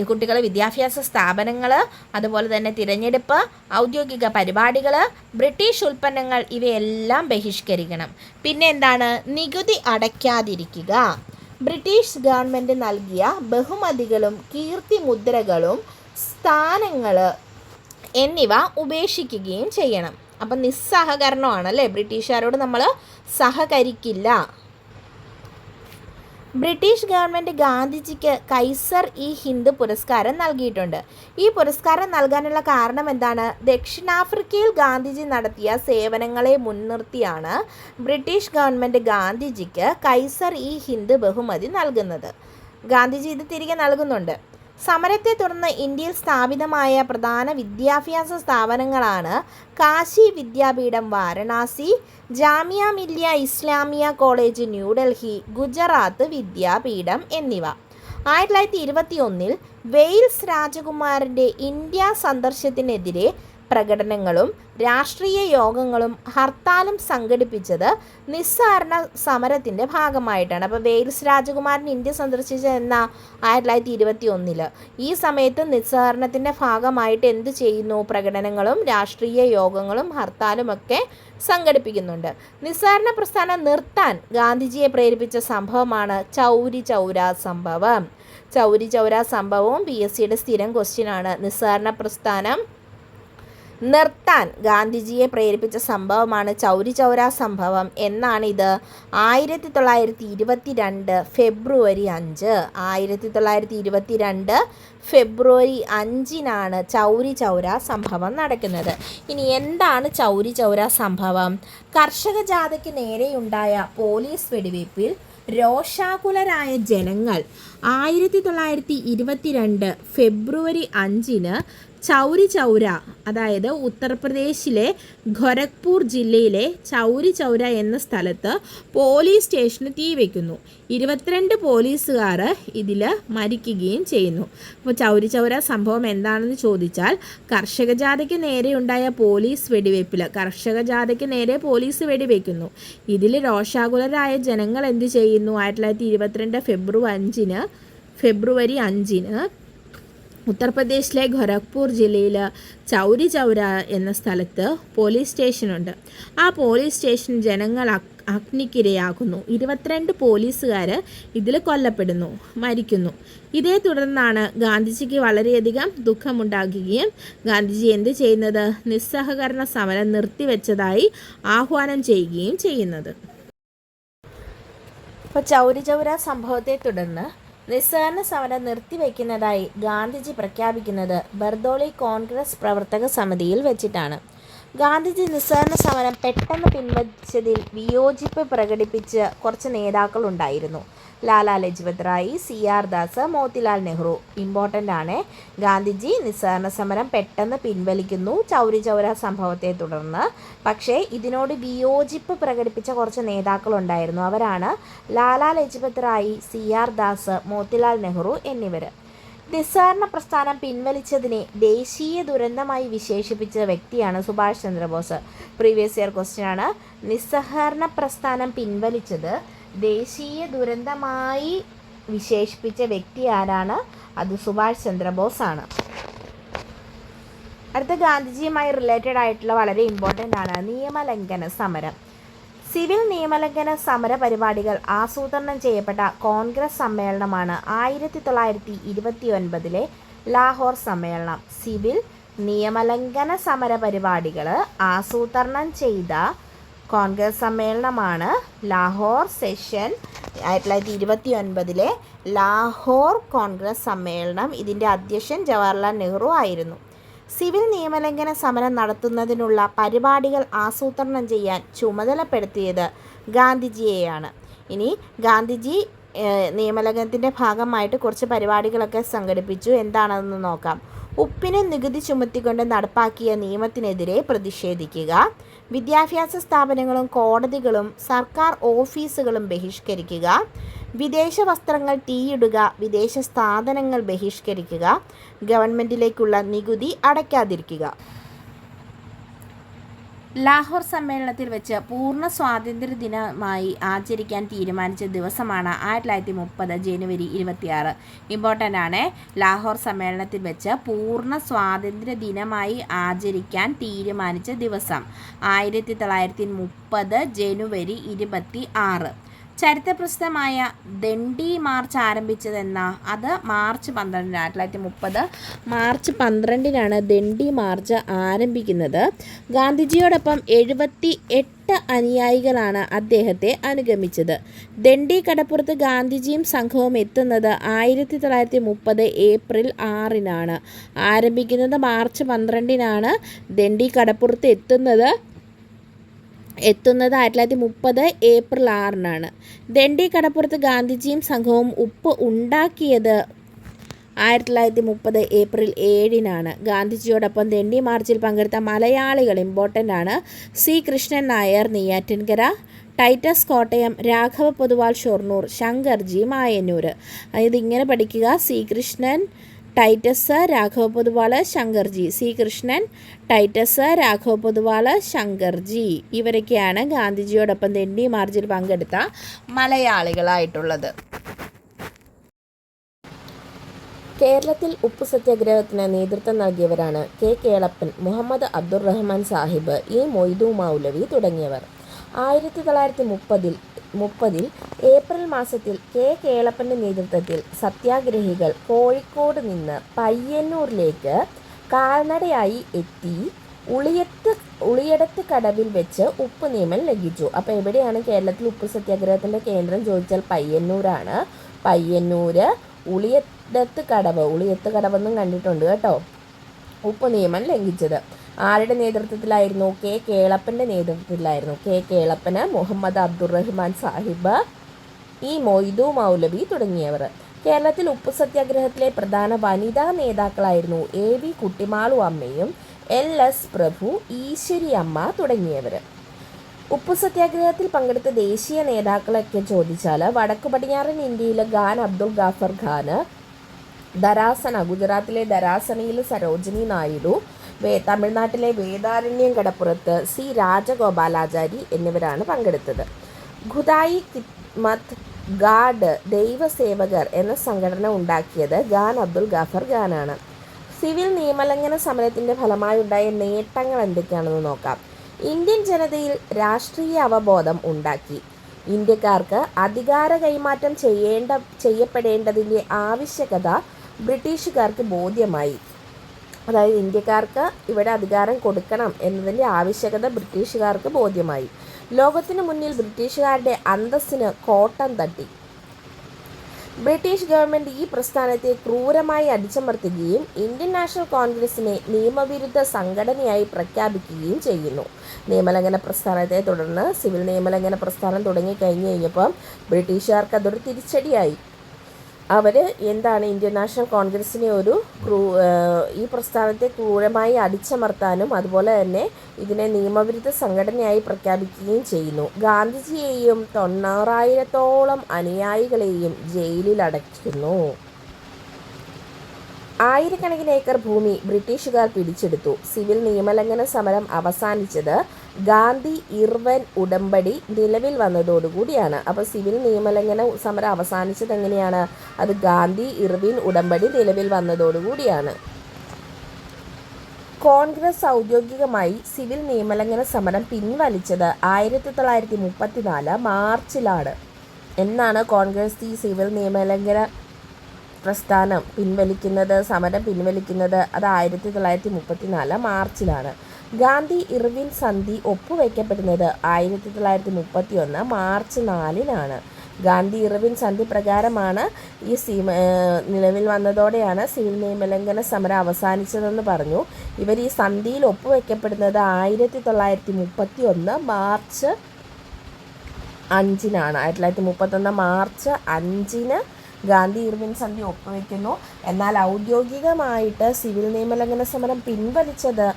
കുട്ടികൾ വിദ്യാഭ്യാസ സ്ഥാപനങ്ങൾ, അതുപോലെ തന്നെ തിരഞ്ഞെടുപ്പ്, ഔദ്യോഗിക പരിപാടികൾ, ബ്രിട്ടീഷ് ഉൽപ്പന്നങ്ങൾ ഇവയെല്ലാം ബഹിഷ്കരിക്കണം. പിന്നെ എന്താണ്? നികുതി അടയ്ക്കാതിരിക്കുക. ബ്രിട്ടീഷ് ഗവൺമെൻറ് നൽകിയ ബഹുമതികളും കീർത്തിമുദ്രകളും സ്ഥാനങ്ങൾ എന്നിവ ഉപേക്ഷിക്കുകയും ചെയ്യണം. അപ്പം നിസ്സഹകരണമാണല്ലേ, ബ്രിട്ടീഷുകാരോട് നമ്മൾ സഹകരിക്കില്ല. ബ്രിട്ടീഷ് ഗവൺമെൻറ് ഗാന്ധിജിക്ക് കൈസർ-ഇ-ഹിന്ദ് പുരസ്കാരം നൽകിയിട്ടുണ്ട്. ഈ പുരസ്കാരം നൽകാനുള്ള കാരണം എന്താണ്? ദക്ഷിണാഫ്രിക്കയിൽ ഗാന്ധിജി നടത്തിയ സേവനങ്ങളെ മുൻനിർത്തിയാണ് ബ്രിട്ടീഷ് ഗവൺമെൻറ് ഗാന്ധിജിക്ക് കൈസർ-ഇ-ഹിന്ദ് ബഹുമതി നൽകുന്നത്. ഗാന്ധിജി ഇത് തിരികെ നൽകുന്നുണ്ട്. സമരത്തെ തുടർന്ന് ഇന്ത്യയിൽ സ്ഥാപിതമായ പ്രധാന വിദ്യാഭ്യാസ സ്ഥാപനങ്ങളാണ് കാശി വിദ്യാപീഠം വാരണാസി, ജാമിയ മില്ലിയ ഇസ്ലാമിയ കോളേജ് ന്യൂഡൽഹി, ഗുജറാത്ത് വിദ്യാപീഠം എന്നിവ. 1921 വെയിൽസ് രാജകുമാരൻ്റെ ഇന്ത്യ സന്ദർശനത്തിനെതിരെ പ്രകടനങ്ങളും രാഷ്ട്രീയ യോഗങ്ങളും ഹർത്താലും സംഘടിപ്പിച്ചത് നിസ്സഹകരണ സമരത്തിൻ്റെ ഭാഗമായിട്ടാണ്. അപ്പോൾ വെയിൽസ് രാജകുമാരൻ ഇന്ത്യ സന്ദർശിച്ചതെന്ന 1921. ഈ സമയത്ത് നിസ്സഹകരണത്തിൻ്റെ ഭാഗമായിട്ട് എന്ത് ചെയ്യുന്നു? പ്രകടനങ്ങളും രാഷ്ട്രീയ യോഗങ്ങളും ഹർത്താലുമൊക്കെ സംഘടിപ്പിക്കുന്നുണ്ട്. നിസ്സഹകരണ പ്രസ്ഥാനം നിർത്താൻ ഗാന്ധിജിയെ പ്രേരിപ്പിച്ച സംഭവമാണ് ചൗരി ചൗരാ സംഭവം. ചൗരി ചൗരാ സംഭവവും PSCയുടെ സ്ഥിരം ക്വസ്റ്റ്യനാണ്. നിസ്സഹകരണ പ്രസ്ഥാനം നിർത്താൻ ഗാന്ധിജിയെ പ്രേരിപ്പിച്ച സംഭവമാണ് ചൗരി ചൗരാ സംഭവം. എന്നാണിത്? 1922 ഫെബ്രുവരി 5. 1922 ഫെബ്രുവരി 5 ചൗരി ചൗരാ സംഭവം നടക്കുന്നത്. ഇനി എന്താണ് ചൗരി ചൗരാ സംഭവം? കർഷക ജാഥയ്ക്ക് നേരെയുണ്ടായ പോലീസ് വെടിവയ്പിൽ രോഷാകുലരായ ജനങ്ങൾ 1922 ഫെബ്രുവരി 5 ചൗരി ചൗര, അതായത് ഉത്തർപ്രദേശിലെ ഗോരഖ്പൂർ ജില്ലയിലെ ചൗരി ചൗര എന്ന സ്ഥലത്ത് പോലീസ് സ്റ്റേഷന് തീ വയ്ക്കുന്നു. 22 പോലീസുകാർ ഇതിൽ മരിക്കുകയും ചെയ്യുന്നു. അപ്പോൾ ചൗരി ചൗര സംഭവം എന്താണെന്ന് ചോദിച്ചാൽ കർഷക ജാഥയ്ക്ക് നേരെയുണ്ടായ പോലീസ് വെടിവയ്പ്പിൽ കർഷക ജാഥയ്ക്ക് നേരെ പോലീസ് വെടിവെക്കുന്നു. ഇതിൽ രോഷാകുലരായ ജനങ്ങൾ എന്ത് ചെയ്യുന്നു? 1922 ഫെബ്രുവരി 5 ഉത്തർപ്രദേശിലെ ഗോരഖ്പൂർ ജില്ലയിൽ ചൗരി ചൗര എന്ന സ്ഥലത്ത് പോലീസ് സ്റ്റേഷനുണ്ട്. ആ പോലീസ് സ്റ്റേഷൻ ജനങ്ങൾ അഗ്നിക്കിരയാകുന്നു. 22 പോലീസുകാർ ഇതിൽ മരിക്കുന്നു. ഇതേ തുടർന്നാണ് ഗാന്ധിജിക്ക് വളരെയധികം ദുഃഖമുണ്ടാകുകയും ഗാന്ധിജി എന്ത് ചെയ്യുന്നത്, നിസ്സഹകരണ സമരം നിർത്തിവെച്ചതായി ആഹ്വാനം ചെയ്യുകയും ചെയ്യുന്നത്. അപ്പോൾ ചൗരി ചൗര സംഭവത്തെ തുടർന്ന് നിസ്സഹകരണ സമരം നിർത്തിവെക്കുന്നതായി ഗാന്ധിജി പ്രഖ്യാപിക്കുന്നത് ബർദോളി കോൺഗ്രസ് പ്രവർത്തക സമിതിയിൽ വെച്ചിട്ടാണ്. ഗാന്ധിജി നിസ്സഹകരണ സമരം പെട്ടെന്ന് പിൻവലിച്ചതിൽ വിയോജിപ്പ് പ്രകടിപ്പിച്ച് കുറച്ച് നേതാക്കളുണ്ടായിരുന്നു. ലാലാ ലജ്പത് റായ്, CR ദാസ്, മോത്തിലാൽ നെഹ്റു. ഇമ്പോർട്ടൻ്റ് ആണ്. ഗാന്ധിജി നിസ്സഹകരണ സമരം പെട്ടെന്ന് പിൻവലിക്കുന്നു ചൗരി ചൗര സംഭവത്തെ തുടർന്ന്. പക്ഷേ ഇതിനോട് വിയോജിപ്പ് പ്രകടിപ്പിച്ച കുറച്ച് നേതാക്കളുണ്ടായിരുന്നു. അവരാണ് ലാലാ ലജ്പത് റായ്, CR ദാസ്, മോത്തിലാൽ നെഹ്റു എന്നിവർ. നിസ്സഹകരണ പ്രസ്ഥാനം പിൻവലിച്ചതിനെ ദേശീയ ദുരന്തമായി വിശേഷിപ്പിച്ച വ്യക്തിയാണ് Subhash Chandrabose. Previous year question ആണ്. നിസ്സഹകരണ പ്രസ്ഥാനം പിൻവലിച്ചത് ദേശീയ ദുരന്തമായി വിശേഷിപ്പിച്ച വ്യക്തി ആരാണ്? അത് സുഭാഷ് ചന്ദ്രബോസ് ആണ്. അടുത്ത ഗാന്ധിജിയുമായി റിലേറ്റഡ് ആയിട്ടുള്ള വളരെ ഇമ്പോർട്ടൻ്റ് ആണ് നിയമലംഘന സമരം. സിവിൽ നിയമലംഘന സമര പരിപാടികൾ ആസൂത്രണം ചെയ്യപ്പെട്ട കോൺഗ്രസ് സമ്മേളനമാണ് 1929 ലാഹോർ സമ്മേളനം. സിവിൽ നിയമലംഘന സമര പരിപാടികൾ ആസൂത്രണം ചെയ്ത കോൺഗ്രസ് സമ്മേളനമാണ് ലാഹോർ സെഷൻ 1929 ലാഹോർ കോൺഗ്രസ് സമ്മേളനം. ഇതിൻ്റെ അധ്യക്ഷൻ ജവഹർലാൽ നെഹ്റു ആയിരുന്നു. സിവിൽ നിയമലംഘന സമരം നടത്തുന്നതിനുള്ള പരിപാടികൾ ആസൂത്രണം ചെയ്യാൻ ചുമതലപ്പെടുത്തിയത് ഗാന്ധിജിയെയാണ്. ഇനി ഗാന്ധിജി നിയമലംഘനത്തിൻ്റെ ഭാഗമായിട്ട് കുറച്ച് പരിപാടികളൊക്കെ സംഘടിപ്പിച്ചു. എന്താണെന്ന് നോക്കാം. ഉപ്പിന് നികുതി ചുമത്തിക്കൊണ്ട് നടപ്പാക്കിയ നിയമത്തിനെതിരെ പ്രതിഷേധിക്കുക, വിദ്യാഭ്യാസ സ്ഥാപനങ്ങളും കോടതികളും സർക്കാർ ഓഫീസുകളും ബഹിഷ്കരിക്കുക, വിദേശ വസ്ത്രങ്ങൾ തീയിടുക, വിദേശ സാധനങ്ങൾ ബഹിഷ്കരിക്കുക, ഗവൺമെൻറ്റിലേക്കുള്ള നികുതി അടയ്ക്കാതിരിക്കുക. ലാഹോർ സമ്മേളനത്തിൽ വെച്ച് പൂർണ്ണ സ്വാതന്ത്ര്യ ദിനമായി ആചരിക്കാൻ തീരുമാനിച്ച ദിവസമാണ് 1930 ജനുവരി 26. ഇമ്പോർട്ടൻ്റ് ആണ്. ലാഹോർ സമ്മേളനത്തിൽ വെച്ച് പൂർണ്ണ സ്വാതന്ത്ര്യ ദിനമായി ആചരിക്കാൻ തീരുമാനിച്ച ദിവസം 1930 ജനുവരി 26. ചരിത്രപ്രസിദ്ധമായ ദണ്ഡി മാർച്ച് ആരംഭിച്ചതെന്ന അത് മാർച്ച് 12, 1930 മാർച്ച് 12 ദണ്ഡി മാർച്ച് ആരംഭിക്കുന്നത്. ഗാന്ധിജിയോടൊപ്പം 78 അനുയായികളാണ് അദ്ദേഹത്തെ അനുഗമിച്ചത്. ദണ്ഡി കടപ്പുറത്ത് ഗാന്ധിജിയും സംഘവും എത്തുന്നത് 1930 ഏപ്രിൽ 6 ആരംഭിക്കുന്നത് മാർച്ച് 12 ദണ്ഡി കടപ്പുറത്ത് എത്തുന്നത് 1930 ഏപ്രിൽ 6 ദണ്ഡി കടപ്പുറത്ത് ഗാന്ധിജിയും സംഘവും ഉപ്പ് ഉണ്ടാക്കിയത് 1930 ഏപ്രിൽ 7 ഗാന്ധിജിയോടൊപ്പം ദണ്ഡി മാർച്ചിൽ പങ്കെടുത്ത മലയാളികൾ ഇമ്പോർട്ടൻ്റ് ആണ്. C Krishnan Nair Neyyattinkara, Titus Kottayam, Raghava Poduval Shoranur, Shankarji Mayannur. അതായത് ഇങ്ങനെ പഠിക്കുക. C Krishnan, Titus, Raghava Poduval, Shankarji. C Krishnan, Titus, Raghava Poduval, Shankarji. ഇവരൊക്കെയാണ് ഗാന്ധിജിയോടൊപ്പം ദണ്ഡി മാർച്ചിൽ പങ്കെടുത്ത മലയാളികളായിട്ടുള്ളത്. കേരളത്തിൽ ഉപ്പ് സത്യാഗ്രഹത്തിന് നേതൃത്വം നൽകിയവരാണ് കെ കേളപ്പൻ, മുഹമ്മദ് അബ്ദുറഹ്മാൻ സാഹിബ്, ഇ മൊയ്തു മൗലവി തുടങ്ങിയവർ. 1930 ഏപ്രിൽ മാസത്തിൽ കെ കേളപ്പൻ്റെ നേതൃത്വത്തിൽ സത്യാഗ്രഹികൾ കോഴിക്കോട് നിന്ന് പയ്യന്നൂരിലേക്ക് കാൽനടയായി എത്തി ഉളിയടത്ത് കടവിൽ വെച്ച് ഉപ്പ് നിയമം ലംഘിച്ചു. അപ്പോൾ എവിടെയാണ് കേരളത്തിൽ ഉപ്പ് സത്യാഗ്രഹത്തിൻ്റെ കേന്ദ്രം ചോദിച്ചാൽ പയ്യന്നൂരാണ്. പയ്യന്നൂർ ഉളിയത്ത് കടവെന്നും കണ്ടിട്ടുണ്ട് കേട്ടോ. ഉപ്പ് നിയമം ലംഘിച്ചത് ആരുടെ നേതൃത്വത്തിലായിരുന്നു? കെ കേളപ്പൻ്റെ നേതൃത്വത്തിലായിരുന്നു. കെ കേളപ്പന്, മുഹമ്മദ് അബ്ദുറഹ്മാൻ സാഹിബ്, ഇ മൊയ്തു മൗലവി തുടങ്ങിയവർ. കേരളത്തിൽ ഉപ്പ് സത്യാഗ്രഹത്തിലെ പ്രധാന വനിതാ നേതാക്കളായിരുന്നു AV കുട്ടിമാളു അമ്മയും LS പ്രഭു, ഈശ്വരി അമ്മ തുടങ്ങിയവർ. ഉപ്പ് സത്യാഗ്രഹത്തിൽ പങ്കെടുത്ത ദേശീയ നേതാക്കളൊക്കെ ചോദിച്ചാൽ വടക്കു പടിഞ്ഞാറൻ ഇന്ത്യയിലെ ഖാൻ അബ്ദുൾ ഗാഫർ ഖാൻ, ധരാസന ഗുജറാത്തിലെ ധരാസനയിൽ സരോജിനി നായിഡു, തമിഴ്നാട്ടിലെ വേദാരണ്യം കടപ്പുറത്ത് സി രാജഗോപാലാചാരി എന്നിവരാണ് പങ്കെടുത്തത്. ഖുദായി ഖിദ്മത്ത് ഗാർഡ് ദൈവസേവകർ എന്ന സംഘടന ഉണ്ടാക്കിയത് ഖാൻ അബ്ദുൾ ഗാഫർ ഖാനാണ്. സിവിൽ നിയമലംഘന സമരത്തിൻ്റെ ഫലമായി ഉണ്ടായ നേട്ടങ്ങൾ എന്തൊക്കെയാണെന്ന് നോക്കാം. ഇന്ത്യൻ ജനതയിൽ രാഷ്ട്രീയ അവബോധം ഉണ്ടാക്കി. ഇന്ത്യക്കാർക്ക് അധികാര കൈമാറ്റം ചെയ്യപ്പെടേണ്ടതിൻ്റെ ആവശ്യകത ബ്രിട്ടീഷുകാർക്ക് ബോധ്യമായി. അതായത് ഇന്ത്യക്കാർക്ക് ഇവിടെ അധികാരം കൊടുക്കണം എന്നതിൻ്റെ ആവശ്യകത ബ്രിട്ടീഷുകാർക്ക് ബോധ്യമായി. ലോകത്തിനു മുന്നിൽ ബ്രിട്ടീഷുകാരുടെ അന്തസ്സിന് കോട്ടം തട്ടി. ബ്രിട്ടീഷ് ഗവൺമെൻറ് ഈ പ്രസ്ഥാനത്തെ ക്രൂരമായി അടിച്ചമർത്തുകയും ഇന്ത്യൻ നാഷണൽ കോൺഗ്രസിനെ നിയമവിരുദ്ധ സംഘടനയായി പ്രഖ്യാപിക്കുകയും ചെയ്യുന്നു. നിയമലംഘന പ്രസ്ഥാനത്തെ തുടർന്ന് സിവിൽ നിയമലംഘന പ്രസ്ഥാനം തുടങ്ങിക്കഴിഞ്ഞ് കഴിഞ്ഞപ്പം ബ്രിട്ടീഷുകാർക്ക് അതൊരു തിരിച്ചടിയായി. അവർ ഇന്ത്യൻ നാഷണൽ കോൺഗ്രസിനെ ഈ പ്രസ്ഥാനത്തെ ക്രൂരമായി അടിച്ചമർത്താനും അതുപോലെ തന്നെ ഇതിനെ നിയമവിരുദ്ധ സംഘടനയായി പ്രഖ്യാപിക്കുകയും ചെയ്യുന്നു. ഗാന്ധിജിയെയും 90,000-ഓളം അനുയായികളെയും ജയിലിൽ അടയ്ക്കുന്നു. ആയിരക്കണക്കിന് ഏക്കർ ഭൂമി ബ്രിട്ടീഷുകാർ പിടിച്ചെടുത്തു. സിവിൽ നിയമലംഘന സമരം അവസാനിച്ചത് ഗാന്ധി ഇർവിൻ ഉടമ്പടി നിലവിൽ വന്നതോടുകൂടിയാണ്. അപ്പോൾ സിവിൽ നിയമലംഘന സമരം അവസാനിച്ചത് എങ്ങനെയാണ്? അത് ഗാന്ധി ഇർവിൻ ഉടമ്പടി നിലവിൽ വന്നതോടുകൂടിയാണ്. കോൺഗ്രസ് ഔദ്യോഗികമായി സിവിൽ നിയമലംഘന സമരം പിൻവലിച്ചത് 1934 മാർച്ചിലാണ്. എന്നാണ് കോൺഗ്രസ് ഈ സിവിൽ നിയമലംഘന പ്രസ്ഥാനം സമരം പിൻവലിക്കുന്നത്? അത് 1934 മാർച്ചിലാണ്. ഗാന്ധി ഇർവിൻ സന്ധി ഒപ്പുവയ്ക്കപ്പെടുന്നത് 1931 മാർച്ച് 4-നാണ്. ഗാന്ധി ഇർവിൻ സന്ധി പ്രകാരമാണ് ഈ നിലവിൽ വന്നതോടെയാണ് സിവിൽ നിയമലംഘന സമരം അവസാനിച്ചതെന്ന് പറഞ്ഞു. ഇവർ ഈ സന്ധിയിൽ ഒപ്പുവയ്ക്കപ്പെടുന്നത് 1931 മാർച്ച് 5-നാണ്. 1931 മാർച്ച് 5-ന് ഗാന്ധി ഇർവിൻ സന്ധി ഒപ്പുവെക്കുന്നു. എന്നാൽ ഔദ്യോഗികമായിട്ട് സിവിൽ നിയമലംഘന സമരം പിൻവലിച്ചത്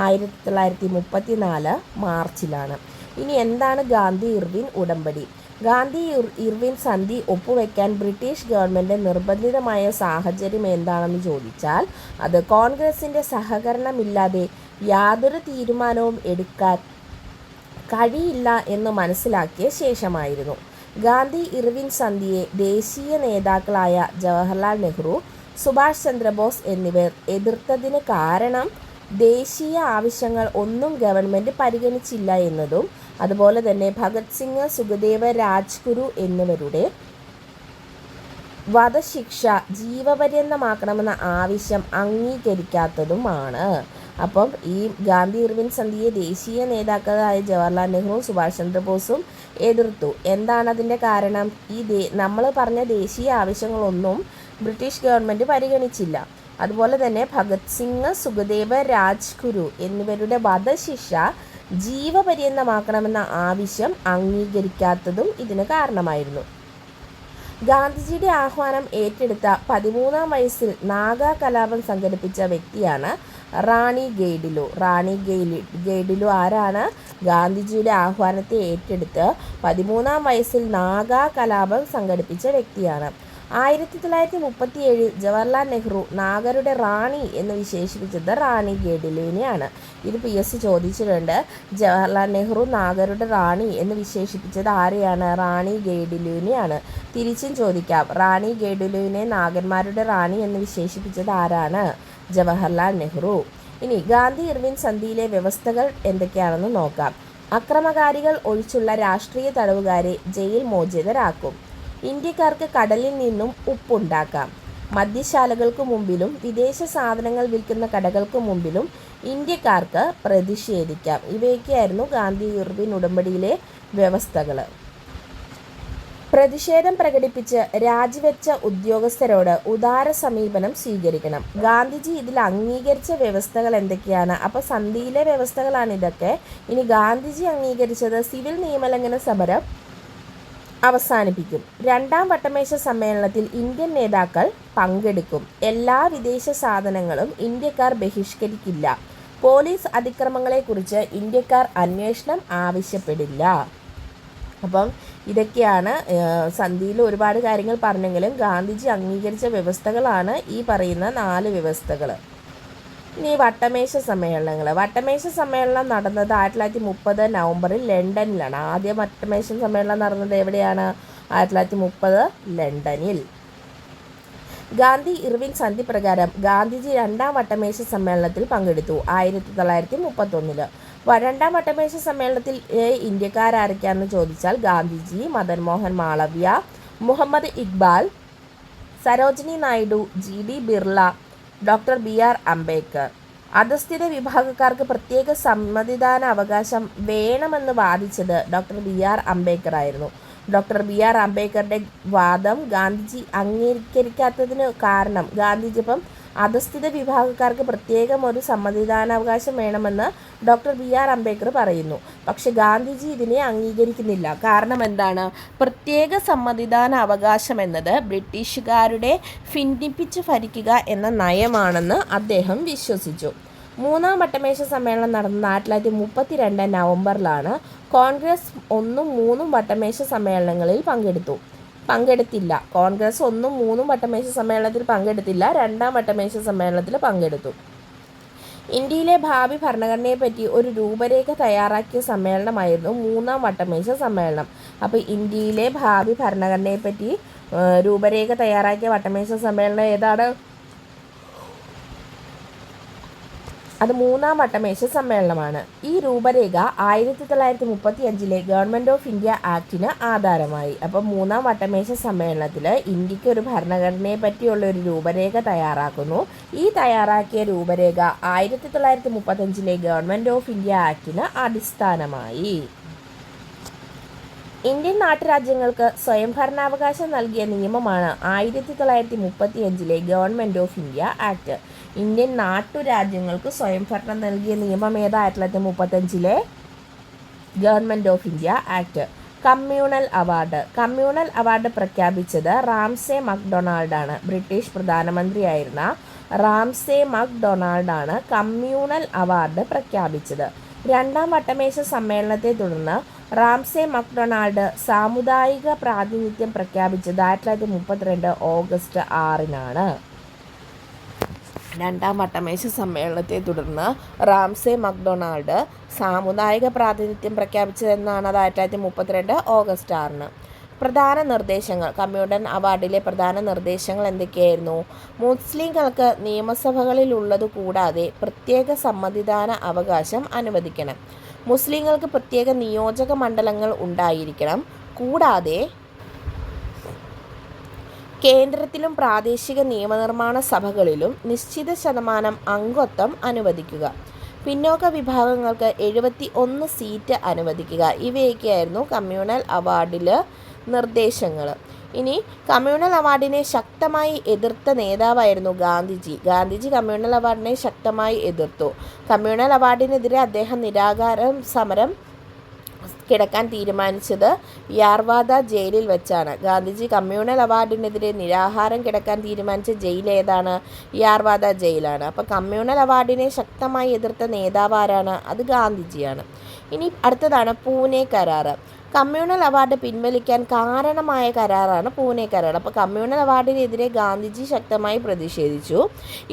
1934 മാർച്ചിലാണ്. ഇനി എന്താണ് ഗാന്ധി ഇർവിൻ ഉടമ്പടി? ഗാന്ധി ഇർവിൻ സന്ധി ഒപ്പുവെക്കാൻ ബ്രിട്ടീഷ് ഗവൺമെൻറ് നിർബന്ധിതമായ സാഹചര്യം എന്താണെന്ന് ചോദിച്ചാൽ അത് കോൺഗ്രസിൻ്റെ സഹകരണമില്ലാതെ യാതൊരു തീരുമാനവും എടുക്കാൻ കഴിയില്ല എന്ന് മനസ്സിലാക്കിയ ശേഷമായിരുന്നു. ഗാന്ധി ഇർവിൻ സന്ധിയെ ദേശീയ നേതാക്കളായ ജവഹർലാൽ നെഹ്റു, സുഭാഷ് ചന്ദ്രബോസ് എന്നിവർ എതിർത്തതിന് കാരണം ദേശീയ ആവശ്യങ്ങൾ ഒന്നും ഗവൺമെൻറ് പരിഗണിച്ചില്ല എന്നതും അതുപോലെ തന്നെ ഭഗത് സിംഗ്, സുഖദേവ്, രാജ്ഗുരു എന്നിവരുടെ വധശിക്ഷ ജീവപര്യന്തമാക്കണമെന്ന ആവശ്യം അംഗീകരിക്കാത്തതുമാണ്. അപ്പം ഈ ഗാന്ധി ഇർവിൻ സന്ധിയെ ദേശീയ നേതാക്കളായ ജവഹർലാൽ നെഹ്റുവും സുഭാഷ് ചന്ദ്രബോസും എതിർത്തു. എന്താണ് അതിൻ്റെ കാരണം? നമ്മൾ പറഞ്ഞ ദേശീയ ആവശ്യങ്ങളൊന്നും ബ്രിട്ടീഷ് ഗവൺമെൻറ് പരിഗണിച്ചില്ല. അതുപോലെ തന്നെ ഭഗത് സിംഗ്, സുഖദേവ്, രാജ്ഗുരു എന്നിവരുടെ വധശിക്ഷ ജീവപര്യന്തമാക്കണമെന്ന ആവശ്യം അംഗീകരിക്കാത്തതും ഇതിന് കാരണമായിരുന്നു. ഗാന്ധിജിയുടെ ആഹ്വാനം ഏറ്റെടുത്ത 13-ാം വയസ്സിൽ നാഗാ കലാപം സംഘടിപ്പിച്ച വ്യക്തിയാണ് റാണി ഗെയ്ഡിലു ആരാണ്? ഗാന്ധിജിയുടെ ആഹ്വാനത്തെ ഏറ്റെടുത്ത് 13-ാം വയസ്സിൽ നാഗാ കലാപം സംഘടിപ്പിച്ച വ്യക്തിയാണ്. 1937 ജവഹർലാൽ നെഹ്റു നാഗരുടെ റാണി എന്ന് വിശേഷിപ്പിച്ചത് റാണി ഗെയ്ഡിലുവിനെയാണ്. ഇത് PSC ചോദിച്ചിട്ടുണ്ട്. ജവഹർലാൽ നെഹ്റു നാഗരുടെ റാണി എന്ന് വിശേഷിപ്പിച്ചത് ആരെയാണ്? റാണി ഗെയ്ഡിലുവിനെയാണ്. തിരിച്ചും ചോദിക്കാം, റാണി ഗെയ്ഡിലുവിനെ നാഗന്മാരുടെ റാണി എന്ന് വിശേഷിപ്പിച്ചത് ആരാണ്? ജവഹർലാൽ നെഹ്റു. ഇനി ഗാന്ധി ഇർവിൻ സന്ധിയിലെ വ്യവസ്ഥകൾ എന്തൊക്കെയാണെന്ന് നോക്കാം. അക്രമകാരികൾ ഒഴിച്ചുള്ള രാഷ്ട്രീയ തടവുകാരെ ജയിൽ മോചിതരാക്കും. ഇന്ത്യക്കാർക്ക് കടലിൽ നിന്നും ഉപ്പുണ്ടാക്കാം. മദ്യശാലകൾക്ക് മുമ്പിലും വിദേശ സാധനങ്ങൾ വിൽക്കുന്ന കടകൾക്ക് മുമ്പിലും ഇന്ത്യക്കാർക്ക് പ്രതിഷേധിക്കാം. ഇവയൊക്കെയായിരുന്നു ഗാന്ധി ഇർവിൻ ഉടമ്പടിയിലെ വ്യവസ്ഥകൾ. പ്രതിഷേധം പ്രകടിപ്പിച്ച് രാജിവെച്ച ഉദ്യോഗസ്ഥരോട് ഉദാര സമീപനം സ്വീകരിക്കണം. ഗാന്ധിജി ഇതിൽ അംഗീകരിച്ച വ്യവസ്ഥകൾ എന്തൊക്കെയാണ്? അപ്പോൾ സന്ധിയിലെ വ്യവസ്ഥകളാണ് ഇതൊക്കെ. ഇനി ഗാന്ധിജി അംഗീകരിച്ചത് സിവിൽ നിയമലംഘന സമരം അവസാനിപ്പിക്കും. 2-ാം വട്ടമേശ സമ്മേളനത്തിൽ ഇന്ത്യൻ നേതാക്കൾ പങ്കെടുക്കും. എല്ലാ വിദേശ സാധനങ്ങളും ഇന്ത്യക്കാർ ബഹിഷ്കരിക്കില്ല. പോലീസ് അതിക്രമങ്ങളെക്കുറിച്ച് ഇന്ത്യക്കാർ അന്വേഷണം ആവശ്യപ്പെടില്ല. അപ്പം ഇതൊക്കെയാണ് സന്ധിയിൽ ഒരുപാട് കാര്യങ്ങൾ പറഞ്ഞെങ്കിലും ഗാന്ധിജി അംഗീകരിച്ച വ്യവസ്ഥകളാണ് ഈ പറയുന്ന 4 വ്യവസ്ഥകൾ. ഇനി വട്ടമേശ സമ്മേളനം നടന്നത് 1930 നവംബറിൽ ലണ്ടനിലാണ്. ആദ്യ വട്ടമേശ സമ്മേളനം നടന്നത് എവിടെയാണ്? 1930 ലണ്ടനിൽ. ഗാന്ധി ഇർവിൻ സന്ധി പ്രകാരം ഗാന്ധിജി 2-ാം വട്ടമേശ സമ്മേളനത്തിൽ പങ്കെടുത്തു 1931. രണ്ടാം വട്ടമേശ സമ്മേളനത്തിൽ ഇന്ത്യക്കാരൊക്കെയാണെന്ന് ചോദിച്ചാൽ Gandhiji, Madan Mohan Malaviya, Muhammad Iqbal, Sarojini Naidu, GD Birla, doctor BR Ambedkar. അധസ്ഥിത വിഭാഗക്കാർക്ക് പ്രത്യേക സമ്മതിദാന അവകാശം വേണമെന്ന് വാദിച്ചത് ഡോക്ടർ BR അംബേദ്കർ ആയിരുന്നു. ഡോക്ടർ BR അംബേദ്കറുടെ വാദം ഗാന്ധിജി അംഗീകരിക്കാത്തതിന് കാരണം ഗാന്ധിജി അധസ്ഥിത വിഭാഗക്കാർക്ക് പ്രത്യേകം ഒരു സമ്മതിദാനാവകാശം വേണമെന്ന് ഡോക്ടർ BR അംബേദ്കർ പറയുന്നു. പക്ഷെ ഗാന്ധിജി ഇതിനെ അംഗീകരിക്കുന്നില്ല. കാരണം എന്താണ്? പ്രത്യേക സമ്മതിദാന അവകാശം എന്നത് ബ്രിട്ടീഷുകാരുടെ ഭിന്നിപ്പിച്ച് ഭരിക്കുക എന്ന നയമാണെന്ന് അദ്ദേഹം വിശ്വസിച്ചു. മൂന്നാം വട്ടമേശ സമ്മേളനം നടന്നത് 1932 നവംബറിലാണ്. കോൺഗ്രസ് 1ഉം 3ഉം വട്ടമേശ സമ്മേളനങ്ങളിൽ പങ്കെടുത്തില്ല. കോൺഗ്രസ് 1ഉം 3ഉം വട്ടമേശ സമ്മേളനത്തിൽ പങ്കെടുത്തില്ല. രണ്ടാം വട്ടമേശ സമ്മേളനത്തിൽ പങ്കെടുത്തു. ഇന്ത്യയിലെ ഭാവി ഭരണഘടനയെപ്പറ്റി ഒരു രൂപരേഖ തയ്യാറാക്കിയ സമ്മേളനമായിരുന്നു മൂന്നാം വട്ടമേശ സമ്മേളനം. അപ്പോൾ ഇന്ത്യയിലെ ഭാവി ഭരണഘടനയെപ്പറ്റി രൂപരേഖ തയ്യാറാക്കിയ വട്ടമേശ സമ്മേളനം ഏതാണ്? അത് മൂന്നാം വട്ടമേശ സമ്മേളനമാണ്. ഈ രൂപരേഖ 1935 ഗവൺമെൻറ് ഓഫ് ഇന്ത്യ ആക്ടിന് ആധാരമായി. അപ്പം മൂന്നാം വട്ടമേശ സമ്മേളനത്തിൽ ഇന്ത്യക്ക് ഒരു ഭരണഘടനയെ പറ്റിയുള്ള ഒരു രൂപരേഖ തയ്യാറാക്കുന്നു. ഈ തയ്യാറാക്കിയ രൂപരേഖ 1935 ഗവൺമെൻറ് ഓഫ് ഇന്ത്യ ആക്ടിന് അടിസ്ഥാനമായി. ഇന്ത്യൻ നാട്ടുരാജ്യങ്ങൾക്ക് സ്വയംഭരണാവകാശം നൽകിയ നിയമമാണ് 1935 government of India act. Indian നാട്ടുരാജ്യങ്ങൾക്ക് സ്വയംഭരണം നൽകിയ നിയമം ഏതാ? 1935 government of India act. Communal award പ്രഖ്യാപിച്ചത് റാംസെ മക്ഡൊണാൾഡാണ്. ബ്രിട്ടീഷ് പ്രധാനമന്ത്രിയായിരുന്ന റാംസെ മക്ഡൊണാൾഡാണ് കമ്മ്യൂണൽ അവാർഡ് പ്രഖ്യാപിച്ചത്. രണ്ടാം വട്ടമേശ സമ്മേളനത്തെ തുടർന്ന് റാംസെ മക്ഡൊണാൾഡ് സാമുദായിക പ്രാതിനിധ്യം പ്രഖ്യാപിച്ചത് 1932 ഓഗസ്റ്റ് 6-നാണ്. രണ്ടാം വട്ടമേശ സമ്മേളനത്തെ തുടർന്ന് റാംസെ മക്ഡൊണാൾഡ് സാമുദായിക പ്രാതിനിധ്യം പ്രഖ്യാപിച്ചതെന്നാണ്. അത് 1932 ഓഗസ്റ്റ് 6-ന്. പ്രധാന നിർദ്ദേശങ്ങൾ, കമ്മ്യൂണൽ അവാർഡിലെ പ്രധാന നിർദ്ദേശങ്ങൾ എന്തൊക്കെയായിരുന്നു? മുസ്ലിങ്ങൾക്ക് നിയമസഭകളിലുള്ളത് കൂടാതെ പ്രത്യേക സമ്മതിദാന അവകാശം അനുവദിക്കണം. മുസ്ലിങ്ങൾക്ക് പ്രത്യേക നിയോജക മണ്ഡലങ്ങൾ ഉണ്ടായിരിക്കണം. കൂടാതെ കേന്ദ്രത്തിലും പ്രാദേശിക നിയമനിർമ്മാണ സഭകളിലും നിശ്ചിത ശതമാനം അംഗത്വം അനുവദിക്കുക. പിന്നോക്ക വിഭാഗങ്ങൾക്ക് 71 സീറ്റ് അനുവദിക്കുക. ഇവയൊക്കെയായിരുന്നു കമ്മ്യൂണൽ അവാർഡിലെ നിർദ്ദേശങ്ങൾ. ഇനി കമ്മ്യൂണൽ അവാർഡിനെ ശക്തമായി എതിർത്ത നേതാവായിരുന്നു ഗാന്ധിജി കമ്മ്യൂണൽ അവാർഡിനെ ശക്തമായി എതിർത്തു. കമ്മ്യൂണൽ അവാർഡിനെതിരെ അദ്ദേഹം നിരാഹാര സമരം കിടക്കാൻ തീരുമാനിച്ചത് യാർവാദ ജയിലിൽ വെച്ചാണ്. ഗാന്ധിജി കമ്മ്യൂണൽ അവാർഡിനെതിരെ നിരാഹാരം കിടക്കാൻ തീരുമാനിച്ച ജയിൽ ഏതാണ്? യാർവാദ ജയിലാണ്. അപ്പോൾ കമ്മ്യൂണൽ അവാർഡിനെ ശക്തമായി എതിർത്ത നേതാവ് ആരാണ്? അത് ഗാന്ധിജിയാണ്. ഇനി അടുത്തതാണ് പൂനെ കരാർ. കമ്മ്യൂണൽ അവാർഡ് പിൻവലിക്കാൻ കാരണമായ കരാറാണ് പൂനെ കരാർ. അപ്പോൾ കമ്മ്യൂണൽ അവാർഡിനെതിരെ ഗാന്ധിജി ശക്തമായി പ്രതിഷേധിച്ചു.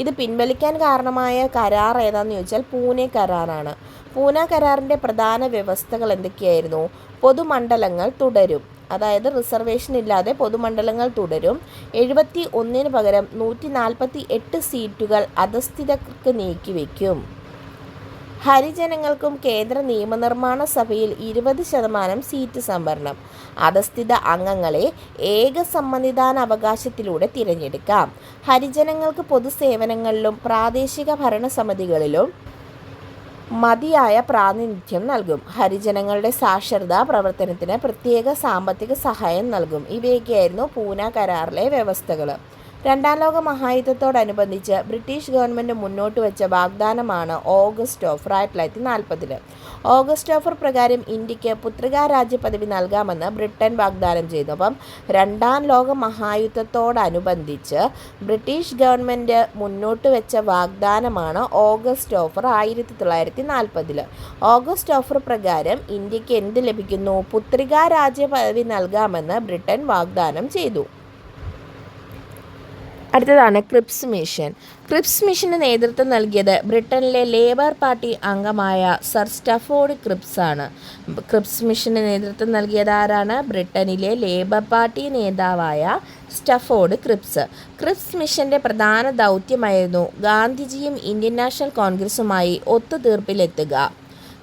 ഇത് പിൻവലിക്കാൻ കാരണമായ കരാർ ഏതാണെന്ന് ചോദിച്ചാൽ പൂനെ കരാറാണ്. പൂനെ കരാറിൻ്റെ പ്രധാന വ്യവസ്ഥകൾ എന്തൊക്കെയായിരുന്നു? പൊതുമണ്ഡലങ്ങൾ തുടരും, അതായത് റിസർവേഷൻ ഇല്ലാതെ പൊതുമണ്ഡലങ്ങൾ തുടരും. 71 പകരം 148 സീറ്റുകൾ അധസ്ഥിതർക്ക് നീക്കിവെക്കും. ഹരിജനങ്ങൾക്കും കേന്ദ്ര നിയമനിർമ്മാണ സഭയിൽ 20% സീറ്റ് സംവരണം. അധസ്ഥിത അംഗങ്ങളെ ഏകസമ്മതിദാന അവകാശത്തിലൂടെ തിരഞ്ഞെടുക്കാം. ഹരിജനങ്ങൾക്ക് പൊതുസേവനങ്ങളിലും പ്രാദേശിക ഭരണസമിതികളിലും മതിയായ പ്രാതിനിധ്യം നൽകും. ഹരിജനങ്ങളുടെ സാക്ഷരതാ പ്രവർത്തനത്തിന് പ്രത്യേക സാമ്പത്തിക സഹായം നൽകും. ഇവയൊക്കെയായിരുന്നു പൂനെ കരാറിലെ വ്യവസ്ഥകൾ. രണ്ടാം ലോക മഹായുദ്ധത്തോടനുബന്ധിച്ച് ബ്രിട്ടീഷ് ഗവൺമെൻറ് മുന്നോട്ട് വെച്ച വാഗ്ദാനമാണ് ഓഗസ്റ്റ് ഓഫർ 1940. ഓഗസ്റ്റ് ഓഫർ പ്രകാരം ഇന്ത്യക്ക് പുത്രികാ രാജ്യ പദവി നൽകാമെന്ന് ബ്രിട്ടൻ വാഗ്ദാനം ചെയ്തു. അപ്പം രണ്ടാം ലോക മഹായുദ്ധത്തോടനുബന്ധിച്ച് ബ്രിട്ടീഷ് ഗവൺമെൻറ് മുന്നോട്ട് വെച്ച വാഗ്ദാനമാണ് ഓഗസ്റ്റ് ഓഫർ 1940. ഓഗസ്റ്റ് ഓഫർ പ്രകാരം ഇന്ത്യക്ക് എന്ത് ലഭിക്കുന്നു? പുത്രികാ രാജ്യ പദവി നൽകാമെന്ന് ബ്രിട്ടൻ വാഗ്ദാനം ചെയ്തു. അടുത്തതാണ് ക്രിപ്സ് മിഷൻ. ക്രിപ്സ് മിഷന് നേതൃത്വം നൽകിയത് ബ്രിട്ടനിലെ ലേബർ പാർട്ടി അംഗമായ സർ സ്റ്റഫോർഡ് ക്രിപ്സ് ആണ്. ക്രിപ്സ് മിഷന് നേതൃത്വം നൽകിയത് ആരാണ്? ബ്രിട്ടനിലെ ലേബർ പാർട്ടി നേതാവായ സ്റ്റഫോർഡ് ക്രിപ്സ്. ക്രിപ്സ് മിഷൻ്റെ പ്രധാന ദൗത്യമായിരുന്നു ഗാന്ധിജിയും ഇന്ത്യൻ നാഷണൽ കോൺഗ്രസുമായി ഒത്തുതീർപ്പിലെത്തുക.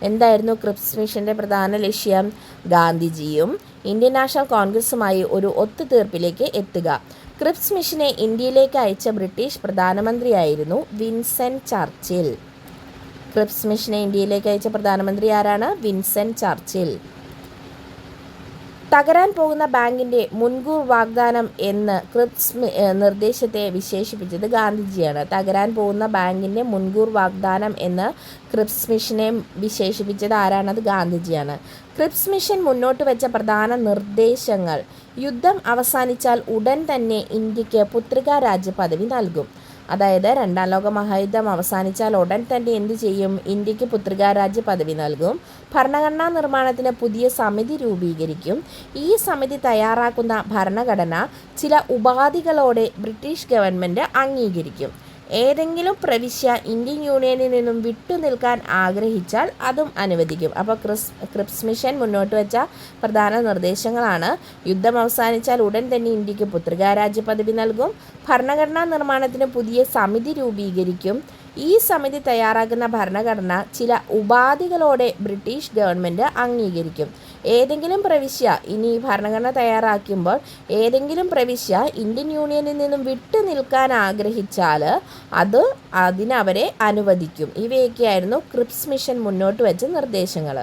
എന്തായിരുന്നു ക്രിപ്സ് മിഷൻ്റെ പ്രധാന ലക്ഷ്യം? ഗാന്ധിജിയും ഇന്ത്യൻ നാഷണൽ കോൺഗ്രസുമായി ഒരു ഒത്തുതീർപ്പിലേക്ക് എത്തുക. ക്രിപ്സ് മിഷനെ ഇന്ത്യയിലേക്ക് അയച്ച ബ്രിട്ടീഷ് പ്രധാനമന്ത്രിയായിരുന്നു വിൻസെൻ്റ് ചർച്ചിൽ. ക്രിപ്സ് മിഷനെ ഇന്ത്യയിലേക്ക് അയച്ച പ്രധാനമന്ത്രി ആരാണ്? വിൻസെൻ്റ് ചർച്ചിൽ. തകരാൻ പോകുന്ന ബാങ്കിൻ്റെ മുൻകൂർ വാഗ്ദാനം എന്ന് ക്രിപ്സ് നിർദ്ദേശത്തെ വിശേഷിപ്പിച്ചത് ഗാന്ധിജിയാണ്. തകരാൻ പോകുന്ന ബാങ്കിൻ്റെ മുൻകൂർ വാഗ്ദാനം എന്ന് ക്രിപ്സ് മിഷനെ വിശേഷിപ്പിച്ചത് ആരാണ്? അത് ഗാന്ധിജിയാണ്. ക്രിപ്സ് മിഷൻ മുന്നോട്ട് വെച്ച പ്രധാന നിർദ്ദേശങ്ങൾ: യുദ്ധം അവസാനിച്ചാൽ ഉടൻ തന്നെ ഇന്ത്യക്ക് പുത്രികാ രാജ്യ പദവി നൽകും. അതായത് രണ്ടാം ലോക മഹായുദ്ധം അവസാനിച്ചാൽ ഉടൻ തന്നെ എന്ത് ചെയ്യും? ഇന്ത്യക്ക് പുത്രികാ രാജ്യ പദവി നൽകും. ഭരണഘടനാ നിർമ്മാണത്തിന് പുതിയ സമിതി രൂപീകരിക്കും. ഈ സമിതി തയ്യാറാക്കുന്ന ഭരണഘടന ചില ഉപാധികളോടെ ബ്രിട്ടീഷ് ഗവൺമെൻറ് അംഗീകരിക്കും. ഏതെങ്കിലും പ്രവിശ്യ ഇന്ത്യൻ യൂണിയനിൽ നിന്നും വിട്ടുനിൽക്കാൻ ആഗ്രഹിച്ചാൽ അതും അനുവദിക്കും. അപ്പോൾ ക്രിപ്സ് മിഷൻ മുന്നോട്ട് വെച്ച പ്രധാന നിർദ്ദേശങ്ങളാണ്: യുദ്ധം അവസാനിച്ചാൽ ഉടൻ തന്നെ ഇന്ത്യക്ക് പുത്രികാ രാജ്യ പദവി നൽകും. ഭരണഘടനാ നിർമ്മാണത്തിന് പുതിയ സമിതി രൂപീകരിക്കും. ഈ സമിതി തയ്യാറാക്കുന്ന ഭരണഘടന ചില ഉപാധികളോടെ ബ്രിട്ടീഷ് ഗവൺമെൻറ് അംഗീകരിക്കും. ഏതെങ്കിലും പ്രവിശ്യ, ഇനി ഭരണഘടന തയ്യാറാക്കുമ്പോൾ ഏതെങ്കിലും പ്രവിശ്യ ഇന്ത്യൻ യൂണിയനിൽ നിന്നും വിട്ടു നിൽക്കാൻ ആഗ്രഹിച്ചാൽ അതിനവരെ അനുവദിക്കും. ഇവയൊക്കെയായിരുന്നു ക്രിപ്സ് മിഷൻ മുന്നോട്ട് വെച്ച നിർദ്ദേശങ്ങൾ.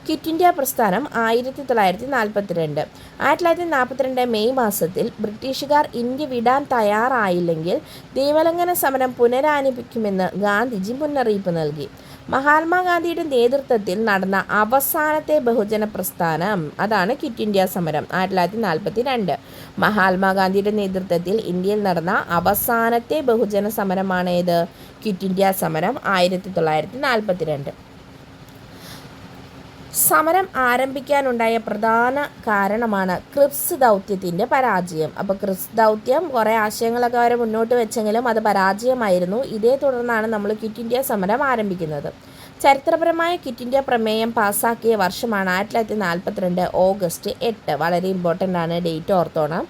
ക്വിറ്റ് ഇന്ത്യ പ്രസ്ഥാനം 1942. 1942 മെയ് മാസത്തിൽ ബ്രിട്ടീഷുകാർ ഇന്ത്യ വിടാൻ തയ്യാറായില്ലെങ്കിൽ നിയമലംഘന സമരം പുനരാരംഭിക്കുമെന്ന് ഗാന്ധിജി മുന്നറിയിപ്പ് നൽകി. മഹാത്മാഗാന്ധിയുടെ നേതൃത്വത്തിൽ നടന്ന അവസാനത്തെ ബഹുജന പ്രസ്ഥാനം അതാണ് ക്വിറ്റ് ഇന്ത്യ സമരം 1942. മഹാത്മാഗാന്ധിയുടെ നേതൃത്വത്തിൽ ഇന്ത്യയിൽ നടന്ന അവസാനത്തെ ബഹുജന സമരമാണ് ഏത്? ക്വിറ്റ് ഇന്ത്യ സമരം 1942. സമരം ആരംഭിക്കാനുണ്ടായ പ്രധാന കാരണമാണ് ക്രിപ്സ് ദൗത്യത്തിൻ്റെ പരാജയം. അപ്പോൾ ക്രിപ്സ് ദൗത്യം കുറേ ആശയങ്ങളൊക്കെ വരെ മുന്നോട്ട് വെച്ചെങ്കിലും അത് പരാജയമായിരുന്നു. ഇതേ തുടർന്നാണ് നമ്മൾ ക്വിറ്റ് ഇന്ത്യ സമരം ആരംഭിക്കുന്നത്. ചരിത്രപരമായ ക്വിറ്റ് ഇന്ത്യ പ്രമേയം പാസ്സാക്കിയ വർഷമാണ് 1942 ഓഗസ്റ്റ് 8. വളരെ ഇമ്പോർട്ടൻ്റ് ആണ്, ഡേറ്റ് ഓർത്തോണം.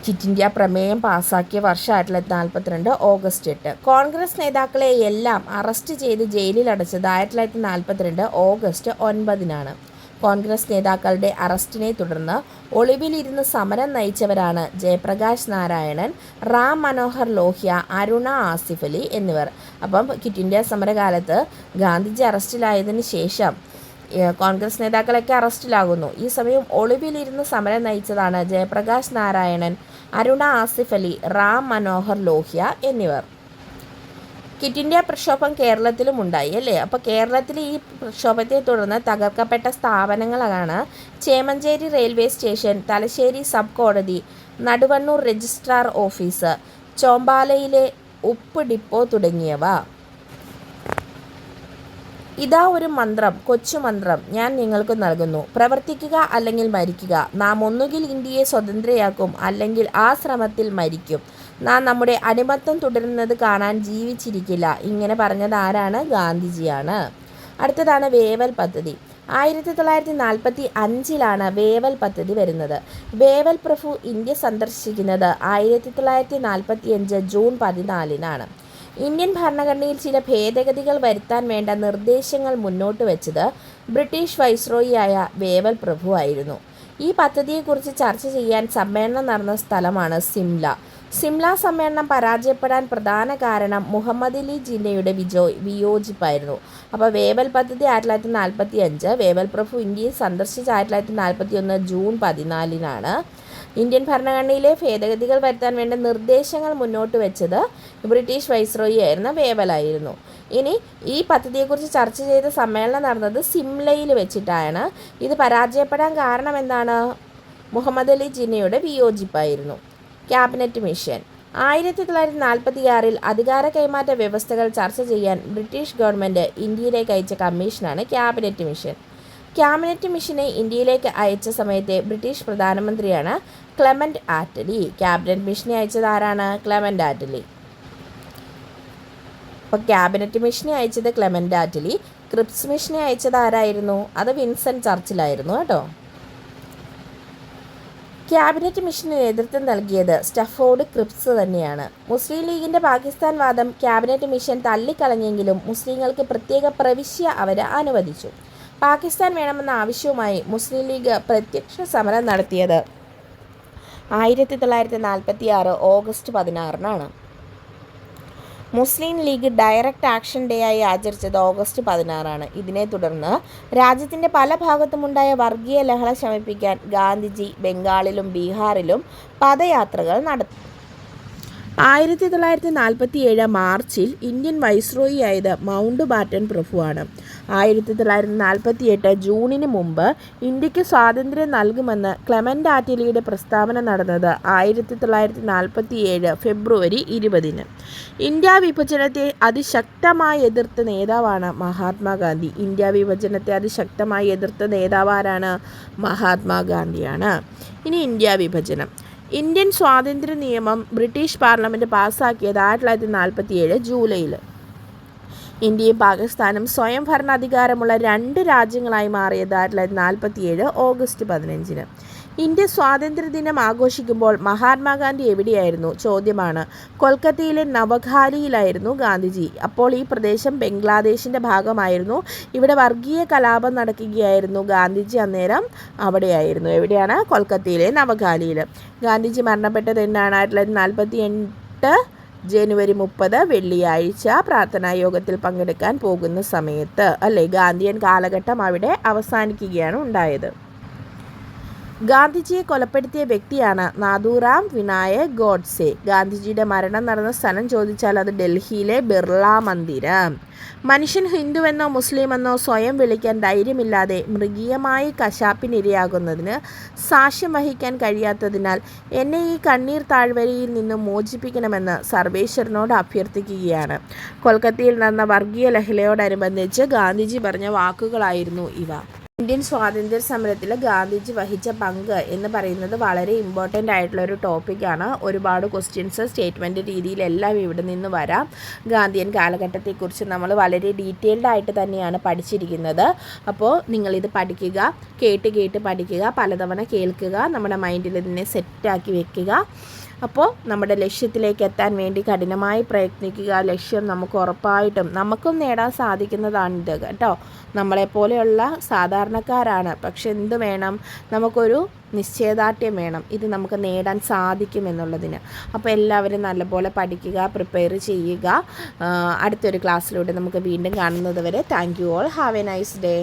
ക്വിറ്റ് ഇന്ത്യ പ്രമേയം പാസ്സാക്കിയ വർഷം 1942 ഓഗസ്റ്റ് 8. കോൺഗ്രസ് നേതാക്കളെ എല്ലാം അറസ്റ്റ് ചെയ്ത് ജയിലിലടച്ചത് 1942 ഓഗസ്റ്റ് 9. കോൺഗ്രസ് നേതാക്കളുടെ അറസ്റ്റിനെ തുടർന്ന് ഒളിവിലിരുന്ന് സമരം നയിച്ചവരാണ് ജയപ്രകാശ് നാരായണൻ, റാം മനോഹർ ലോഹ്യ, അരുണ ആസിഫ് അലി എന്നിവർ. അപ്പം ക്വിറ്റ് ഇന്ത്യ സമരകാലത്ത് ഗാന്ധിജി അറസ്റ്റിലായതിനു ശേഷം കോൺഗ്രസ് നേതാക്കളൊക്കെ അറസ്റ്റിലാകുന്നു. ഈ സമയം ഒളിവിലിരുന്ന് സമരം നയിച്ചതാണ് ജയപ്രകാശ് നാരായണൻ, അരുണ ആസിഫ് അലി, റാം മനോഹർ ലോഹ്യ എന്നിവർ. ക്വിറ്റ് ഇന്ത്യ പ്രക്ഷോഭം കേരളത്തിലും ഉണ്ടായി അല്ലേ? അപ്പോൾ കേരളത്തിൽ ഈ പ്രക്ഷോഭത്തെ തുടർന്ന് തകർക്കപ്പെട്ട സ്ഥാപനങ്ങളാണ് Chemancheri railway station, Thalassery sub കോടതി, നടുവണ്ണൂർ രജിസ്ട്രാർ ഓഫീസ്, ചോമ്പാലയിലെ ഉപ്പ് ഡിപ്പോ തുടങ്ങിയവ. ഇതാ ഒരു മന്ത്രം, കൊച്ചു മന്ത്രം ഞാൻ നിങ്ങൾക്ക് നൽകുന്നു. പ്രവർത്തിക്കുക അല്ലെങ്കിൽ മരിക്കുക. നാം ഒന്നുകിൽ ഇന്ത്യയെ സ്വതന്ത്രയാക്കും, അല്ലെങ്കിൽ ആ ശ്രമത്തിൽ മരിക്കും. നാം നമ്മുടെ അടിമത്തം തുടരുന്നത് കാണാൻ ജീവിച്ചിരിക്കില്ല. ഇങ്ങനെ പറഞ്ഞത് ആരാണ്? ഗാന്ധിജിയാണ്. അടുത്തതാണ് വേവൽ പദ്ധതി. 1945 വേവൽ പദ്ധതി വരുന്നത്. വേവൽ പ്രഭു ഇന്ത്യ സന്ദർശിക്കുന്നത് 1945 ജൂൺ 14. ഇന്ത്യൻ ഭരണഘടനയിൽ ചില ഭേദഗതികൾ വരുത്താൻ വേണ്ട നിർദ്ദേശങ്ങൾ മുന്നോട്ട് വെച്ചത് ബ്രിട്ടീഷ് വൈസ്രോയിയായ വേവൽ പ്രഭു ആയിരുന്നു. ഈ പദ്ധതിയെക്കുറിച്ച് ചർച്ച ചെയ്യാൻ സമ്മേളനം നടന്ന സ്ഥലമാണ് സിംല. സിംല സമ്മേളനം പരാജയപ്പെടാൻ പ്രധാന കാരണം മുഹമ്മദ് അലി ജിന്നയുടെ വിയോജിപ്പായിരുന്നു. അപ്പോൾ വേവൽ പദ്ധതി 1945, വേവൽ പ്രഭു ഇന്ത്യയെ സന്ദർശിച്ച 1941 ജൂൺ 14. ഇന്ത്യൻ ഭരണഘടനയിലെ ഭേദഗതികൾ വരുത്താൻ വേണ്ട നിർദ്ദേശങ്ങൾ മുന്നോട്ട് വെച്ചത് ബ്രിട്ടീഷ് വൈസ്രോയി ആയിരുന്ന വേവലായിരുന്നു. ഇനി ഈ പദ്ധതിയെക്കുറിച്ച് ചർച്ച ചെയ്ത സമ്മേളനം നടന്നത് സിംലയിൽ വെച്ചിട്ടാണ്. ഇത് പരാജയപ്പെടാൻ കാരണം എന്താണ്? മുഹമ്മദ് അലി ജിന്നയുടെ വിയോജിപ്പായിരുന്നു. Cabinet mission. 1946 അധികാര കൈമാറ്റ വ്യവസ്ഥകൾ ചർച്ച ചെയ്യാൻ ബ്രിട്ടീഷ് ഗവൺമെൻറ് ഇന്ത്യയിലേക്ക് അയച്ച കമ്മീഷനാണ് ക്യാബിനറ്റ് മിഷൻ. ക്യാബിനറ്റ് മിഷനെ ഇന്ത്യയിലേക്ക് അയച്ച സമയത്തെ ബ്രിട്ടീഷ് പ്രധാനമന്ത്രിയാണ് ക്ലെമന്റ് ആറ്റലി. ക്യാബിനറ്റ് മിഷനെ അയച്ചത് ആരാണ്? ക്ലെമന്റ് ആറ്റലി. അപ്പോൾ ക്യാബിനറ്റ് മിഷനെ അയച്ചത് ക്ലെമന്റ് ആറ്റലി. ക്രിപ്സ് മിഷനെ അയച്ചത് ആരായിരുന്നു? അത് വിൻസെൻ്റ് ചർച്ചിലായിരുന്നു കേട്ടോ. ക്യാബിനറ്റ് മിഷന് നേതൃത്വം നൽകിയത് സ്റ്റഫോർഡ് ക്രിപ്സ് തന്നെയാണ്. മുസ്ലിം ലീഗിൻ്റെ പാകിസ്ഥാൻ വാദം ക്യാബിനറ്റ് മിഷൻ തള്ളിക്കളഞ്ഞെങ്കിലും മുസ്ലിങ്ങൾക്ക് പ്രത്യേക പ്രവിശ്യ അവർ അനുവദിച്ചു. പാകിസ്ഥാൻ വേണമെന്ന ആവശ്യവുമായി മുസ്ലിം ലീഗ് പ്രത്യക്ഷ സമരം നടത്തിയത് 1946 ഓഗസ്റ്റ് 16-നാണ്. മുസ്ലിം ലീഗ് ഡയറക്റ്റ് ആക്ഷൻ ഡേ ആയി ആചരിച്ചത് ഓഗസ്റ്റ് 16-ആണ്. ഇതിനെ തുടർന്ന് രാജ്യത്തിൻ്റെ പല ഭാഗത്തുമുണ്ടായ വർഗീയ ലഹള ശമിപ്പിക്കാൻ ഗാന്ധിജി ബംഗാളിലും ബീഹാറിലും പദയാത്രകൾ നടത്തി. 1947 മാർച്ചിൽ ഇന്ത്യൻ വൈസ്രോയി ആയത് മൗണ്ട് ബാറ്റൻ പ്രഭുവാണ്. 1948 ജൂണിന് മുമ്പ് ഇന്ത്യക്ക് സ്വാതന്ത്ര്യം നൽകുമെന്ന് ക്ലെമൻ്റ് ആറ്റ്ലിയുടെ പ്രസ്താവന നടന്നത് 1947 ഫെബ്രുവരി 20-ന്. ഇന്ത്യ വിഭജനത്തെ അതിശക്തമായി എതിർത്ത നേതാവാണ് മഹാത്മാഗാന്ധി. ഇന്ത്യ വിഭജനത്തെ അതിശക്തമായി എതിർത്ത നേതാവ് ആരാണ്? മഹാത്മാഗാന്ധിയാണ്. ഇനി ഇന്ത്യ വിഭജനം. ഇന്ത്യൻ സ്വാതന്ത്ര്യ നിയമം ബ്രിട്ടീഷ് പാർലമെൻറ്റ് പാസ്സാക്കിയത് 1947 ജൂലൈയിൽ. ഇന്ത്യയും പാകിസ്ഥാനും സ്വയം ഭരണാധികാരമുള്ള 2 രാജ്യങ്ങളായി മാറിയത് 1947 ഓഗസ്റ്റ് 15-ന്. ഇന്ത്യ സ്വാതന്ത്ര്യദിനം ആഘോഷിക്കുമ്പോൾ മഹാത്മാഗാന്ധി എവിടെയായിരുന്നു? ചോദ്യമാണ്. കൊൽക്കത്തയിലെ നവഖാലിയിലായിരുന്നു ഗാന്ധിജി. അപ്പോൾ ഈ പ്രദേശം ബംഗ്ലാദേശിൻ്റെ ഭാഗമായിരുന്നു. ഇവിടെ വർഗീയ കലാപം നടക്കുകയായിരുന്നു. ഗാന്ധിജി അന്നേരം അവിടെയായിരുന്നു. എവിടെയാണ്? കൊൽക്കത്തയിലെ നവഖാലിയിൽ. ഗാന്ധിജി മരണപ്പെട്ടത് എന്നാണ്? 1948 ജനുവരി 30 വെള്ളിയാഴ്ച പ്രാർത്ഥനാ യോഗത്തിൽ പങ്കെടുക്കാൻ പോകുന്ന സമയത്ത് അല്ലേ? ഗാന്ധിയൻ കാലഘട്ടം അവിടെ അവസാനിക്കുകയാണ് ഉണ്ടായത്. ഗാന്ധിജിയെ കൊലപ്പെടുത്തിയ വ്യക്തിയാണ് നാഥുറാം വിനായക് ഗോഡ്സെ. ഗാന്ധിജിയുടെ മരണം നടന്ന സ്ഥലം ചോദിച്ചാൽ അത് ഡൽഹിയിലെ ബിർള മന്ദിരം. മനുഷ്യൻ ഹിന്ദുവെന്നോ മുസ്ലിമെന്നോ സ്വയം വിളിക്കാൻ ധൈര്യമില്ലാതെ മൃഗീയമായി കശാപ്പിനിരയാകുന്നതിന് സാക്ഷ്യം വഹിക്കാൻ കഴിയാത്തതിനാൽ എന്നെ ഈ കണ്ണീർ താഴ്വരയിൽ നിന്നും മോചിപ്പിക്കണമെന്ന് സർവേശ്വരനോട് അഭ്യർത്ഥിക്കുകയാണ്. കൊൽക്കത്തയിൽ നടന്ന വർഗീയ ലഹളയോടനുബന്ധിച്ച് ഗാന്ധിജി പറഞ്ഞ വാക്കുകളായിരുന്നു ഇവ. ഇന്ത്യൻ സ്വാതന്ത്ര്യ സമരത്തിൽ ഗാന്ധിജി വഹിച്ച പങ്ക് എന്ന് പറയുന്നത് വളരെ ഇമ്പോർട്ടൻ്റ് ആയിട്ടുള്ളൊരു ടോപ്പിക്കാണ്. ഒരുപാട് ക്വസ്റ്റ്യൻസ് സ്റ്റേറ്റ്മെൻറ്റ് രീതിയിലെല്ലാം ഇവിടെ നിന്ന് വരാം. ഗാന്ധിയൻ കാലഘട്ടത്തെക്കുറിച്ച് നമ്മൾ വളരെ ഡീറ്റെയിൽഡ് ആയിട്ട് തന്നെയാണ് പഠിച്ചിരിക്കുന്നത്. അപ്പോൾ നിങ്ങളിത് പഠിക്കുക, കേട്ട് പഠിക്കുക, പലതവണ കേൾക്കുക, നമ്മുടെ മൈൻഡിൽ ഇതിനെ സെറ്റാക്കി വെക്കുക. അപ്പോൾ നമ്മുടെ ലക്ഷ്യത്തിലേക്ക് എത്താൻ വേണ്ടി കഠിനമായി പ്രയത്നിക്കുക. ലക്ഷ്യം നമുക്ക് ഉറപ്പായിട്ടും നമുക്കും നേടാൻ സാധിക്കുന്നതാണിത് കേട്ടോ. നമ്മളെപ്പോലെയുള്ള സാധാരണക്കാരാണ്. പക്ഷെ എന്ത് വേണം? നമുക്കൊരു നിശ്ചയദാർഢ്യം വേണം. ഇത് നമുക്ക് നേടാൻ സാധിക്കുമെന്നുള്ളതിന്. അപ്പോൾ എല്ലാവരും നല്ലപോലെ പഠിക്കുക, പ്രിപ്പയർ ചെയ്യുക. അടുത്തൊരു ക്ലാസ്സിലൂടെ നമുക്ക് വീണ്ടും കാണുന്നത് വരെ thank you all. Have A nice day.